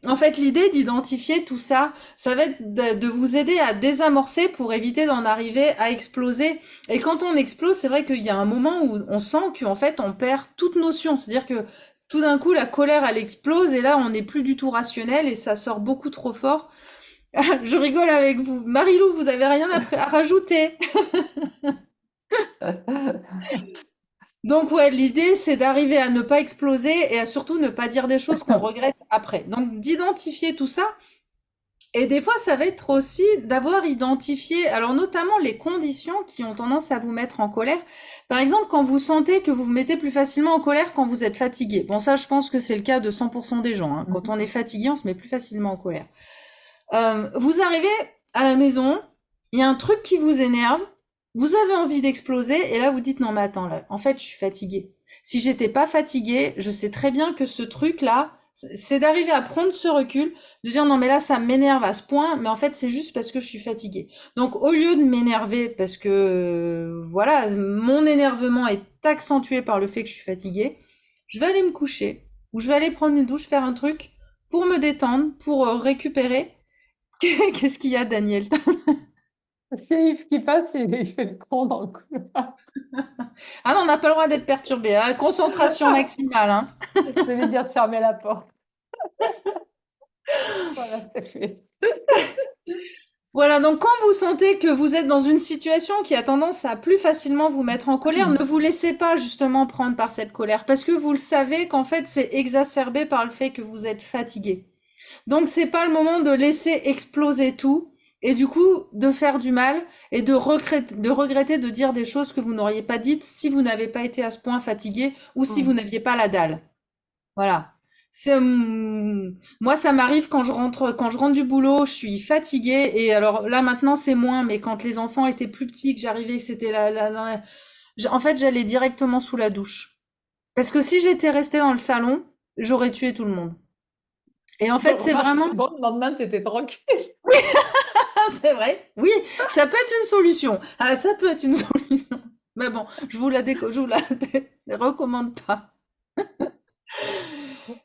d'identifier tout ça, ça va être de vous aider à désamorcer pour éviter d'en arriver à exploser. Et quand on explose, c'est vrai qu'il y a un moment où on sent qu'en fait, on perd toute notion. C'est-à-dire que tout d'un coup, la colère, elle explose et là, on n'est plus du tout rationnel et ça sort beaucoup trop fort. Je rigole avec vous. Marilou, vous avez rien à rajouter? Donc ouais, l'idée c'est d'arriver à ne pas exploser et à surtout ne pas dire des choses qu'on regrette après. Donc d'identifier tout ça. Et des fois, ça va être aussi d'avoir identifié, alors notamment les conditions qui ont tendance à vous mettre en colère. Par exemple, quand vous sentez que vous vous mettez plus facilement en colère quand vous êtes fatigué. Bon, ça, je pense que c'est le cas de 100% des gens, hein. Quand on est fatigué, on se met plus facilement en colère. Vous arrivez à la maison, il y a un truc qui vous énerve, vous avez envie d'exploser, et là vous dites non mais attends, là, en fait je suis fatiguée. Si j'étais pas fatiguée, je sais très bien que ce truc-là, c'est d'arriver à prendre ce recul, de dire non mais là ça m'énerve à ce point, mais en fait c'est juste parce que je suis fatiguée. Donc au lieu de m'énerver parce que voilà, mon énervement est accentué par le fait que je suis fatiguée, je vais aller me coucher, ou je vais aller prendre une douche, faire un truc pour me détendre, pour récupérer. Qu'est-ce qu'il y a, Daniel? C'est Yves qui passe, il fait le con dans le couloir. Ah non, on n'a pas le droit d'être perturbé, hein. Concentration maximale, hein. Je vais lui dire de fermer la porte. Voilà, c'est fait. Voilà, donc quand vous sentez que vous êtes dans une situation qui a tendance à plus facilement vous mettre en colère, ne vous laissez pas justement prendre par cette colère, parce que vous le savez qu'en fait c'est exacerbé par le fait que vous êtes fatigué. Donc c'est pas le moment de laisser exploser tout et du coup de faire du mal et de regretter de dire des choses que vous n'auriez pas dites si vous n'avez pas été à ce point fatigué ou si vous n'aviez pas la dalle. Voilà. Moi, ça m'arrive quand je rentre du boulot, je suis fatiguée et alors là maintenant c'est moins, mais quand les enfants étaient plus petits, que j'arrivais, que c'était en fait, j'allais directement sous la douche. Parce que si j'étais restée dans le salon, j'aurais tué tout le monde. Et en fait, c'est Remarque, vraiment, c'est bon, le lendemain, t'étais tranquille. c'est vrai, oui, ça peut être une solution. Ah, ça peut être une solution. Mais bon, je vous la recommande pas.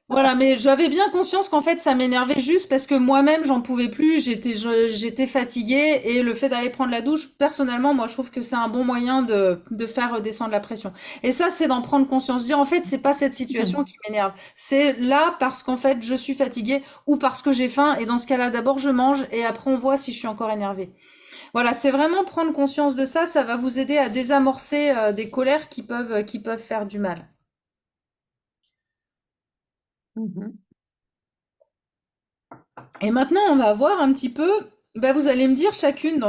Voilà, mais j'avais bien conscience qu'en fait, ça m'énervait juste parce que moi-même, j'en pouvais plus, j'étais fatiguée et le fait d'aller prendre la douche, personnellement, moi, je trouve que c'est un bon moyen de faire redescendre la pression. Et ça, c'est d'en prendre conscience, dire en fait, c'est pas cette situation qui m'énerve, c'est là parce qu'en fait, je suis fatiguée ou parce que j'ai faim et dans ce cas-là, d'abord, je mange et après, on voit si je suis encore énervée. Voilà, c'est vraiment prendre conscience de ça, ça va vous aider à désamorcer des colères qui peuvent faire du mal. Mhm. Et maintenant, on va voir un petit peu. Bah, vous allez me dire chacune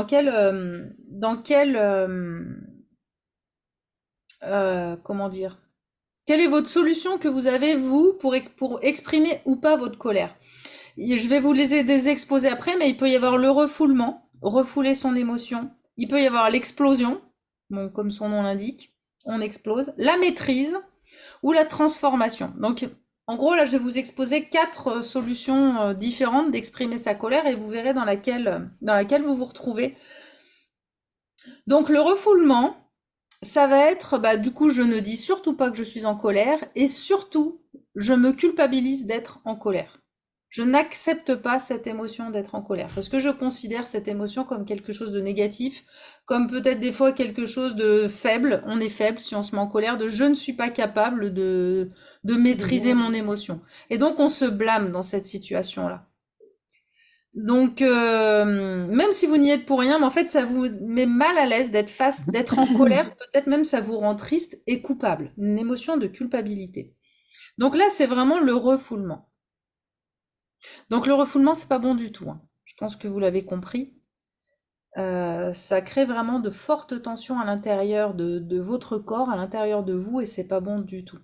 comment dire, quelle est votre solution que vous avez, vous, pour exprimer ou pas votre colère. Et je vais vous les exposer après, mais il peut y avoir le refoulement, refouler son émotion. Il peut y avoir l'explosion, bon, comme son nom l'indique, on explose. La maîtrise ou la transformation. Donc, en gros, là, je vais vous exposer quatre solutions différentes d'exprimer sa colère et vous verrez dans laquelle vous vous retrouvez. Donc, le refoulement, ça va être, bah, du coup, je ne dis surtout pas que je suis en colère et surtout, je me culpabilise d'être en colère. Je n'accepte pas cette émotion d'être en colère parce que je considère cette émotion comme quelque chose de négatif, comme peut-être des fois quelque chose de faible. On est faible si on se met en colère, de je ne suis pas capable de maîtriser mon émotion. Et donc on se blâme dans cette situation-là. Donc, même si vous n'y êtes pour rien, mais en fait, ça vous met mal à l'aise d'être en colère, peut-être même ça vous rend triste et coupable, une émotion de culpabilité. Donc là, c'est vraiment le refoulement. Donc le refoulement, c'est pas bon du tout, hein. Je pense que vous l'avez compris. Ça crée vraiment de fortes tensions à l'intérieur de votre corps, à l'intérieur de vous, et c'est pas bon du tout.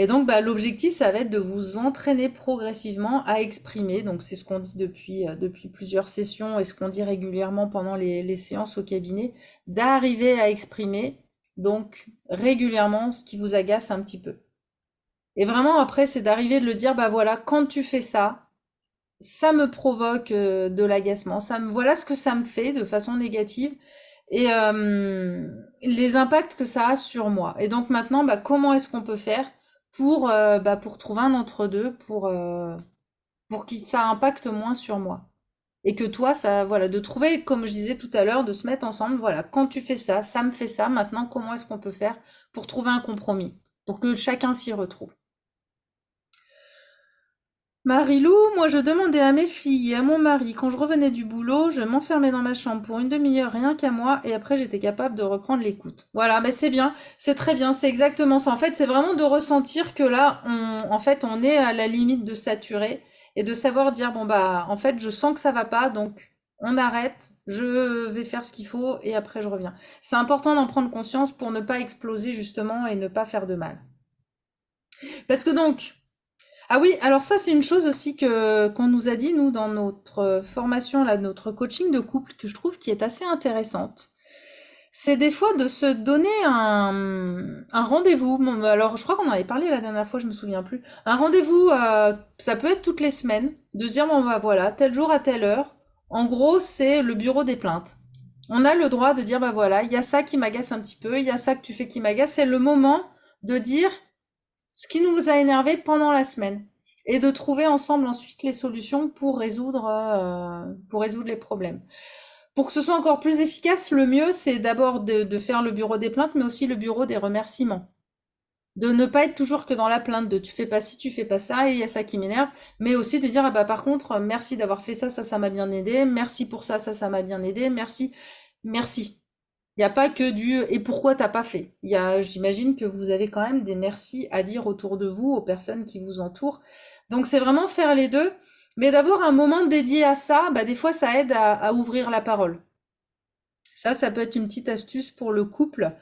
Et donc, bah, l'objectif, ça va être de vous entraîner progressivement à exprimer. Donc, c'est ce qu'on dit depuis plusieurs sessions et ce qu'on dit régulièrement pendant les séances au cabinet, d'arriver à exprimer, donc, régulièrement ce qui vous agace un petit peu. Et vraiment, après, c'est d'arriver de le dire, bah voilà, quand tu fais ça, ça me provoque de l'agacement. Voilà ce que ça me fait de façon négative et les impacts que ça a sur moi. Et donc maintenant, bah, comment est-ce qu'on peut faire pour trouver un entre-deux, pour que ça impacte moins sur moi. Et que toi, ça, voilà, de trouver, comme je disais tout à l'heure, de se mettre ensemble, voilà, quand tu fais ça, ça me fait ça, maintenant, comment est-ce qu'on peut faire pour trouver un compromis, pour que chacun s'y retrouve. Marilou, moi je demandais à mes filles et à mon mari, quand je revenais du boulot, je m'enfermais dans ma chambre pour une demi-heure rien qu'à moi et après j'étais capable de reprendre l'écoute. Voilà, mais c'est bien, c'est très bien, c'est exactement ça. En fait, c'est vraiment de ressentir que là, on est à la limite de saturer et de savoir dire, bon bah, en fait, je sens que ça va pas, donc on arrête, je vais faire ce qu'il faut et après je reviens. C'est important d'en prendre conscience pour ne pas exploser justement et ne pas faire de mal. Parce que donc, ah oui, alors ça c'est une chose aussi que qu'on nous a dit nous dans notre formation là, notre coaching de couple que je trouve qui est assez intéressante. C'est des fois de se donner un rendez-vous. Bon, alors je crois qu'on en avait parlé la dernière fois, je me souviens plus. Un rendez-vous, ça peut être toutes les semaines, de se dire bon bah voilà, tel jour à telle heure. En gros, c'est le bureau des plaintes. On a le droit de dire bah voilà, il y a ça qui m'agace un petit peu, il y a ça que tu fais qui m'agace. C'est le moment de dire ce qui nous a énervé pendant la semaine et de trouver ensemble ensuite les solutions pour résoudre les problèmes. Pour que ce soit encore plus efficace, le mieux, c'est d'abord de faire le bureau des plaintes, mais aussi le bureau des remerciements. De ne pas être toujours que dans la plainte de tu fais pas ci, tu fais pas ça, et il y a ça qui m'énerve, mais aussi de dire, ah bah par contre, merci d'avoir fait ça, ça m'a bien aidé, merci pour ça, ça m'a bien aidé, merci, merci. Il n'y a pas que du et pourquoi t'as pas fait. J'imagine que vous avez quand même des merci à dire autour de vous, aux personnes qui vous entourent. Donc c'est vraiment faire les deux, mais d'avoir un moment dédié à ça, bah des fois ça aide à ouvrir la parole. Ça peut être une petite astuce pour le couple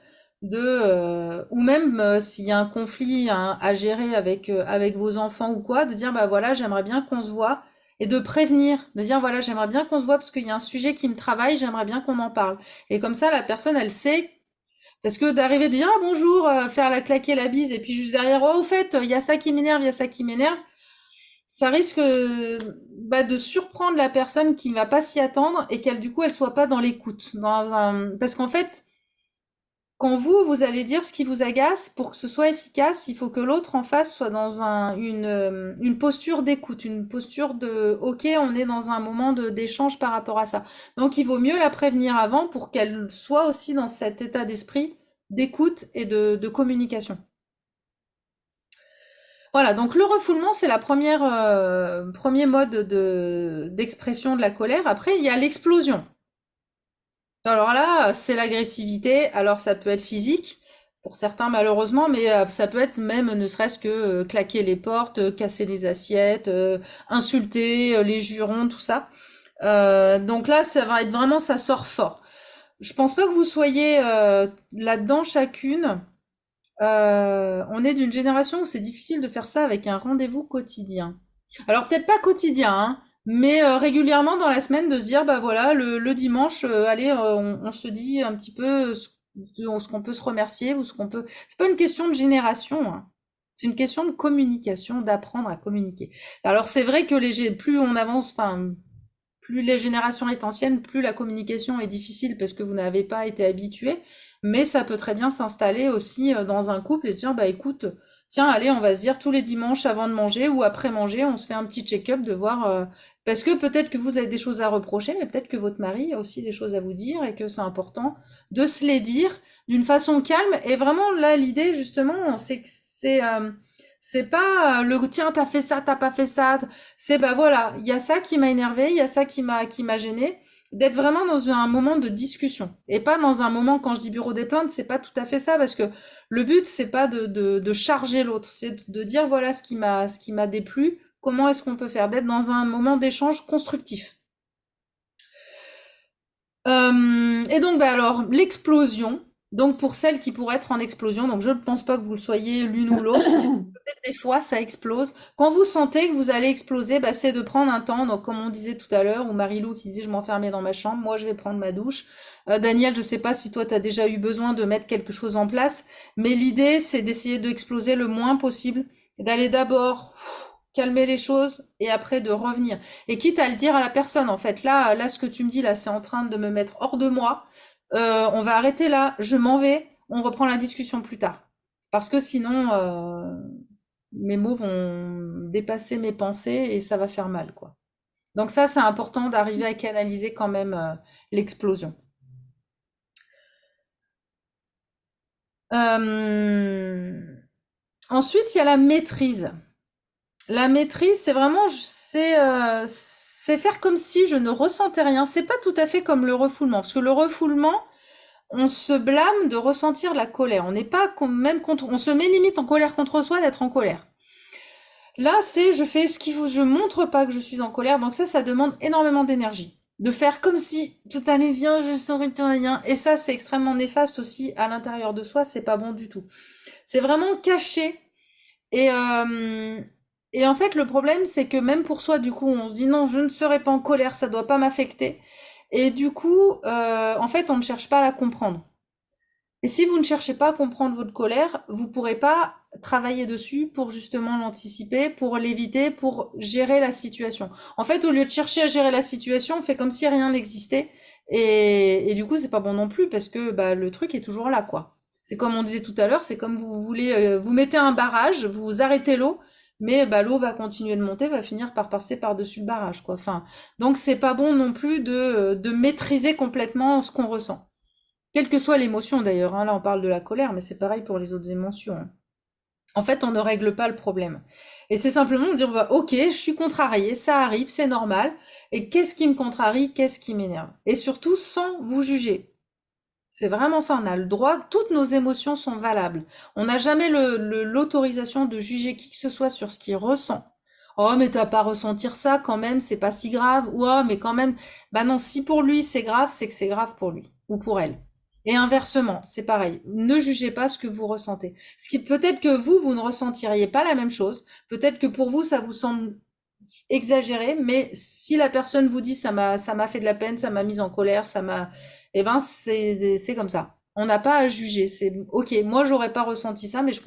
ou même s'il y a un conflit à gérer avec vos enfants ou quoi, de dire bah voilà, j'aimerais bien qu'on se voit et de prévenir, de dire voilà, j'aimerais bien qu'on se voit parce qu'il y a un sujet qui me travaille, j'aimerais bien qu'on en parle. Et comme ça, la personne, elle sait, parce que d'arriver de dire ah, bonjour, faire la claquer la bise et puis juste derrière, oh au fait, il y a ça qui m'énerve, il y a ça qui m'énerve, ça risque bah, de surprendre la personne qui ne va pas s'y attendre et qu'elle du coup elle soit pas dans l'écoute. Parce qu'en fait, quand vous allez dire ce qui vous agace, pour que ce soit efficace, il faut que l'autre en face soit dans une posture d'écoute, une posture de OK, on est dans un moment d'échange par rapport à ça. Donc il vaut mieux la prévenir avant pour qu'elle soit aussi dans cet état d'esprit d'écoute et de communication. Voilà, donc le refoulement, c'est la premier mode d'expression de la colère. Après, il y a l'explosion. Alors là, c'est l'agressivité. Alors ça peut être physique, pour certains malheureusement, mais ça peut être même ne serait-ce que claquer les portes, casser les assiettes, insulter, les jurons, tout ça. Donc là, ça va être vraiment, ça sort fort. Je pense pas que vous soyez là-dedans chacune. On est d'une génération où c'est difficile de faire ça avec un rendez-vous quotidien. Alors peut-être pas quotidien, hein, mais régulièrement dans la semaine de se dire bah voilà le dimanche, allez on se dit un petit peu ce qu'on peut se remercier ou ce qu'on peut. C'est pas une question de génération, hein. C'est une question de communication, d'apprendre à communiquer. Alors c'est vrai que plus on avance, enfin plus les générations est ancienne, plus la communication est difficile parce que vous n'avez pas été habitué. Mais ça peut très bien s'installer aussi dans un couple et se dire, bah écoute, tiens, allez, on va se dire tous les dimanches avant de manger ou après manger, on se fait un petit check-up de voir, parce que peut-être que vous avez des choses à reprocher, mais peut-être que votre mari a aussi des choses à vous dire et que c'est important de se les dire d'une façon calme. Et vraiment, là, l'idée, justement, c'est que c'est pas le tiens, t'as fait ça, t'as pas fait ça. C'est bah voilà, il y a ça qui m'a énervé, il y a ça qui m'a gêné. D'être vraiment dans un moment de discussion et pas dans un moment, quand je dis bureau des plaintes, c'est pas tout à fait ça parce que le but c'est pas de charger l'autre, c'est de dire voilà ce qui m'a déplu, comment est-ce qu'on peut faire, d'être dans un moment d'échange constructif. Et donc bah alors l'explosion. Donc pour celles qui pourraient être en explosion, donc je ne pense pas que vous le soyez l'une ou l'autre, peut-être des fois ça explose. Quand vous sentez que vous allez exploser, bah, c'est de prendre un temps, donc comme on disait tout à l'heure, ou Marilou qui disait je m'enfermais dans ma chambre, moi je vais prendre ma douche. Daniel, je sais pas si toi tu as déjà eu besoin de mettre quelque chose en place, mais l'idée c'est d'essayer d'exploser le moins possible, d'aller d'abord calmer les choses et après de revenir. Et quitte à le dire à la personne, en fait, là ce que tu me dis là, c'est en train de me mettre hors de moi. On va arrêter là, je m'en vais, on reprend la discussion plus tard. Parce que sinon, mes mots vont dépasser mes pensées et ça va faire mal, quoi. Donc ça, c'est important d'arriver à canaliser quand même l'explosion. Euh, Ensuite, il y a la maîtrise. La maîtrise, c'est vraiment, c'est faire comme si je ne ressentais rien. C'est pas tout à fait comme le refoulement, parce que le refoulement, on se blâme de ressentir la colère. On n'est pas même contre, on se met limite en colère contre soi d'être en colère. Là, c'est je fais ce qu'il faut, je montre pas que je suis en colère. Donc ça demande énormément d'énergie. De faire comme si tout allait bien, je sens rien. Et ça, c'est extrêmement néfaste aussi à l'intérieur de soi. C'est pas bon du tout. C'est vraiment caché. Et, euh, et en fait, le problème, c'est que même pour soi, du coup, on se dit non, je ne serai pas en colère, ça doit pas m'affecter. Et du coup, en fait, on ne cherche pas à la comprendre. Et si vous ne cherchez pas à comprendre votre colère, vous pourrez pas travailler dessus pour justement l'anticiper, pour l'éviter, pour gérer la situation. En fait, au lieu de chercher à gérer la situation, on fait comme si rien n'existait. Et du coup, c'est pas bon non plus parce que bah, le truc est toujours là, quoi. C'est comme on disait tout à l'heure, c'est comme vous voulez, vous mettez un barrage, vous arrêtez l'eau, mais bah, l'eau va continuer de monter, va finir par passer par-dessus le barrage, quoi. Enfin, donc c'est pas bon non plus de maîtriser complètement ce qu'on ressent. Quelle que soit l'émotion d'ailleurs, hein, là on parle de la colère, mais c'est pareil pour les autres émotions, hein. En fait, on ne règle pas le problème. Et c'est simplement de dire, bah, ok, je suis contrariée, ça arrive, c'est normal. Et qu'est-ce qui me contrarie, qu'est-ce qui m'énerve? Et surtout, sans vous juger. C'est vraiment ça, on a le droit, toutes nos émotions sont valables. On n'a jamais l'autorisation de juger qui que ce soit sur ce qu'il ressent. Oh, mais t'as pas à ressentir ça quand même, c'est pas si grave. Ou oh, mais quand même, bah non, si pour lui c'est grave, c'est que c'est grave pour lui ou pour elle. Et inversement, c'est pareil. Ne jugez pas ce que vous ressentez. Ce qui peut-être que vous ne ressentiriez pas la même chose. Peut-être que pour vous, ça vous semble exagéré, mais si la personne vous dit ça m'a fait de la peine, ça m'a mise en colère, ça m'a, eh ben c'est comme ça. On n'a pas à juger. C'est ok. Moi j'aurais pas ressenti ça, mais je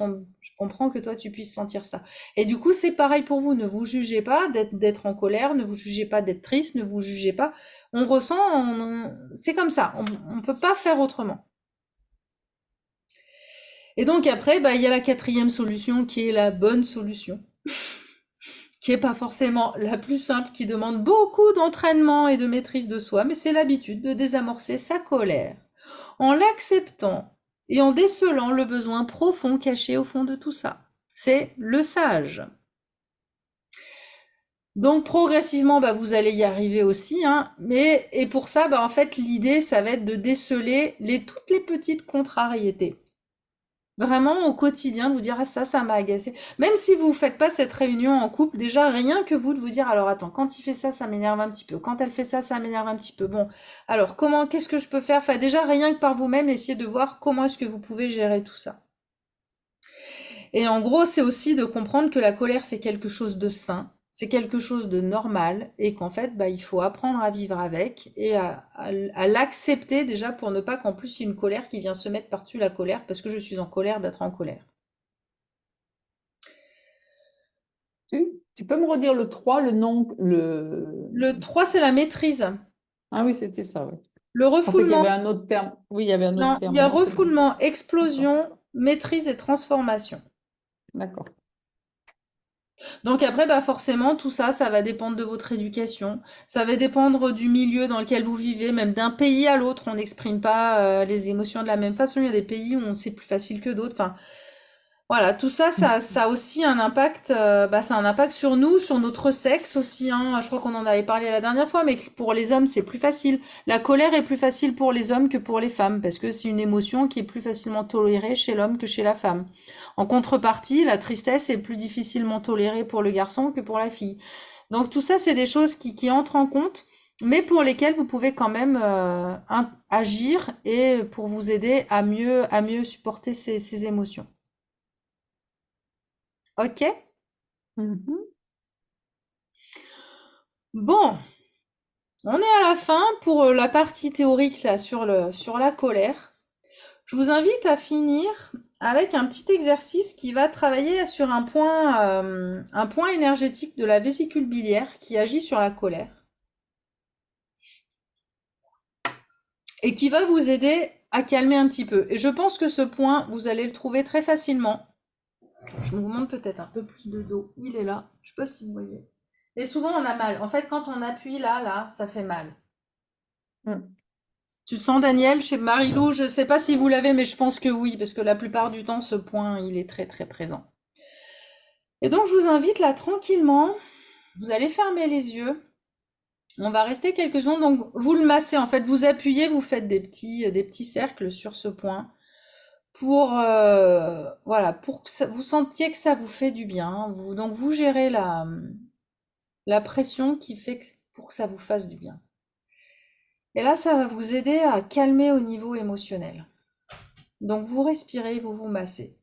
comprends que toi tu puisses sentir ça. Et du coup c'est pareil pour vous. Ne vous jugez pas d'être en colère, ne vous jugez pas d'être triste, ne vous jugez pas. On ressent, c'est comme ça. On peut pas faire autrement. Et donc après, bah, il y a la quatrième solution qui est la bonne solution, qui est pas forcément la plus simple, qui demande beaucoup d'entraînement et de maîtrise de soi, mais c'est l'habitude de désamorcer sa colère en l'acceptant et en décelant le besoin profond caché au fond de tout ça. C'est le sage. Donc progressivement, bah, vous allez y arriver aussi, hein, mais et pour ça, bah, en fait, l'idée, ça va être de déceler toutes les petites contrariétés. Vraiment au quotidien, de vous dire: «Ah ça m'a agacé». Même si vous faites pas cette réunion en couple, déjà rien que vous de vous dire: «Alors attends, quand il fait ça, ça m'énerve un petit peu. Quand elle fait ça, ça m'énerve un petit peu. Bon, alors qu'est-ce que je peux faire?» Enfin déjà rien que par vous-même, essayez de voir comment est-ce que vous pouvez gérer tout ça. Et en gros, c'est aussi de comprendre que la colère, c'est quelque chose de sain, c'est quelque chose de normal, et qu'en fait, bah, il faut apprendre à vivre avec et à l'accepter déjà pour ne pas qu'en plus il y ait une colère qui vient se mettre par-dessus la colère parce que je suis en colère d'être en colère. Tu peux me redire le 3, le nom, le... Le 3, c'est la maîtrise. Ah oui, c'était ça, oui. Le Je pensais qu'il y avait refoulement, un autre terme. Oui, il y avait un autre non, il y terme, a non, c'est bon. refoulement, D'accord. explosion, maîtrise et transformation. D'accord. Donc après, bah forcément, tout ça, ça va dépendre de votre éducation, ça va dépendre du milieu dans lequel vous vivez, même d'un pays à l'autre, on n'exprime pas les émotions de la même façon. Il y a des pays où c'est plus facile que d'autres. Enfin, voilà, tout ça, ça a aussi un impact, bah, ça a un impact sur nous, sur notre sexe aussi, hein. Je crois qu'on en avait parlé la dernière fois, mais que pour les hommes, c'est plus facile. La colère est plus facile pour les hommes que pour les femmes, parce que c'est une émotion qui est plus facilement tolérée chez l'homme que chez la femme. En contrepartie, la tristesse est plus difficilement tolérée pour le garçon que pour la fille. Donc tout ça, c'est des choses qui entrent en compte. mais pour lesquels vous pouvez quand même agir et pour vous aider à mieux supporter ces émotions. Ok? Mhm. Bon, on est à la fin pour la partie théorique là sur la colère. Je vous invite à finir avec un petit exercice qui va travailler sur un point énergétique de la vésicule biliaire qui agit sur la colère et qui va vous aider à calmer un petit peu. Et je pense que ce point, vous allez le trouver très facilement. Je vous montre peut-être un peu plus de dos. Il est là. Je sais pas si vous voyez. Et souvent, on a mal. En fait, quand on appuie là, ça fait mal. Mm. Tu te sens, Daniel, chez Marilou? Je sais pas si vous l'avez, mais je pense que oui, parce que la plupart du temps, ce point, il est très très présent. Et donc, je vous invite là tranquillement. Vous allez fermer les yeux. On va rester quelques secondes. Donc, vous le massez. En fait, vous appuyez, vous faites des petits cercles sur ce point pour, voilà, pour que vous sentiez que ça vous fait du bien. Donc, vous gérez la pression qui fait pour que ça vous fasse du bien. Et là, ça va vous aider à calmer au niveau émotionnel. Donc, vous respirez, vous vous massez.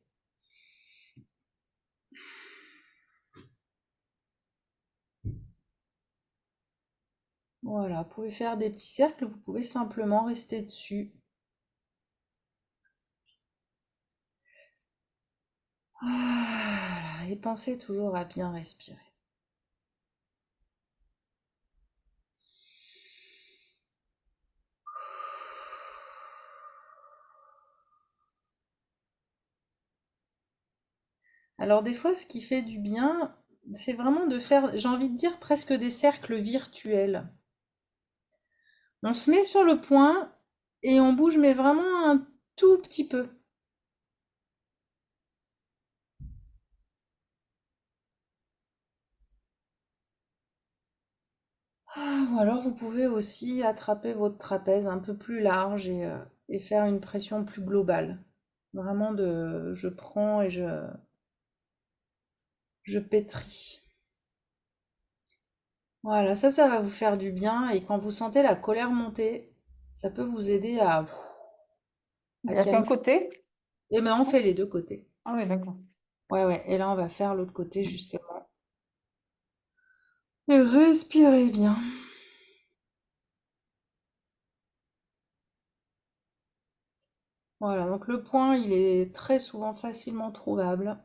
Voilà, vous pouvez faire des petits cercles, vous pouvez simplement rester dessus. Voilà, et pensez toujours à bien respirer. Alors des fois, ce qui fait du bien, c'est vraiment de faire, j'ai envie de dire, presque des cercles virtuels. On se met sur le point et on bouge, mais vraiment un tout petit peu. Ou alors vous pouvez aussi attraper votre trapèze un peu plus large et faire une pression plus globale. Vraiment je prends et je pétris. Voilà, ça va vous faire du bien et quand vous sentez la colère monter, ça peut vous aider Il à n'y a qu'un calmer. côté? Et maintenant, on fait les deux côtés. Ah oui, d'accord. Ouais, ouais. Et là, on va faire l'autre côté justement. Et respirez bien. Voilà, donc le point, il est très souvent facilement trouvable.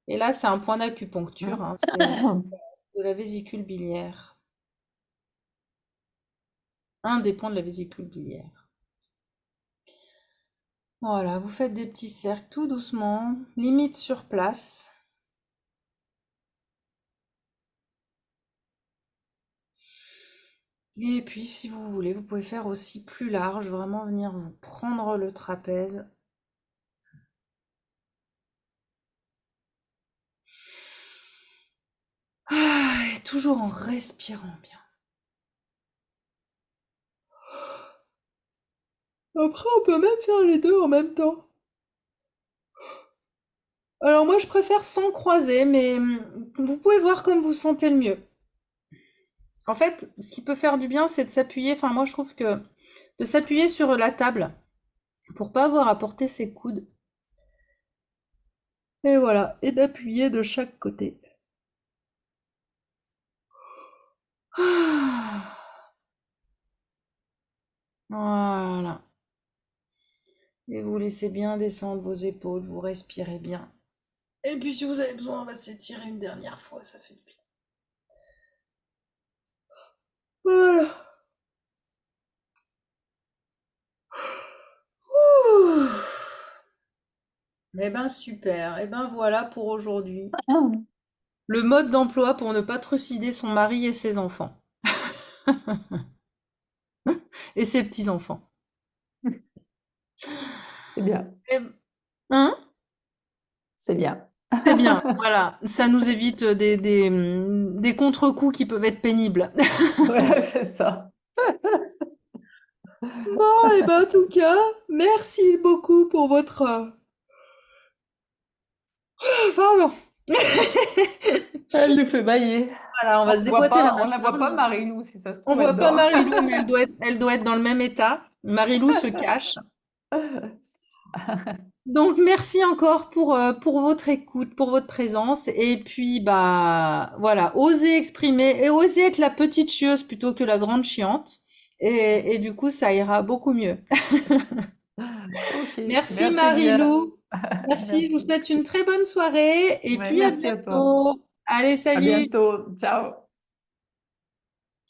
Et là, c'est un point d'acupuncture, hein, c'est de la vésicule biliaire. Un des points de la vésicule biliaire. Voilà, vous faites des petits cercles tout doucement, limite sur place. Et puis, si vous voulez, vous pouvez faire aussi plus large, vraiment venir vous prendre le trapèze. Et toujours en respirant bien. Après, on peut même faire les deux en même temps. Alors moi, je préfère sans croiser, mais vous pouvez voir comme vous sentez le mieux. En fait, ce qui peut faire du bien, c'est de s'appuyer. Enfin, moi, je trouve que de s'appuyer sur la table pour pas avoir à porter ses coudes. Et voilà, et d'appuyer de chaque côté. Ah, voilà. Et vous laissez bien descendre vos épaules, vous respirez bien. Et puis si vous avez besoin, on va s'étirer une dernière fois, ça fait du bien. Voilà. Ouh. Eh ben super. Eh ben voilà pour aujourd'hui. Le mode d'emploi pour ne pas trucider son mari et ses enfants. Et ses petits-enfants. C'est bien. Hein? C'est bien. C'est bien, voilà. Ça nous évite des contre-coups qui peuvent être pénibles. Ouais, c'est ça. Bon, et ben en tout cas, merci beaucoup pour votre... Pardon. Elle lui fait bailler. Voilà, on va se On voit déboîter la pas, on la voit pas, mâchoire. Marie-Lou, si ça se On trouve, elle voit pas dort. Marilou, mais elle doit être dans le même état. Marilou se cache. Donc merci encore pour votre écoute, pour votre présence. Et puis bah voilà, osez exprimer et osez être la petite chieuse plutôt que la grande chiante. Et du coup, ça ira beaucoup mieux. Ok, Merci merci bien. Marilou. Merci, je vous Merci. souhaite une très bonne soirée et Ouais, puis à merci à toi. bientôt. Allez, À salut! bientôt. Ciao.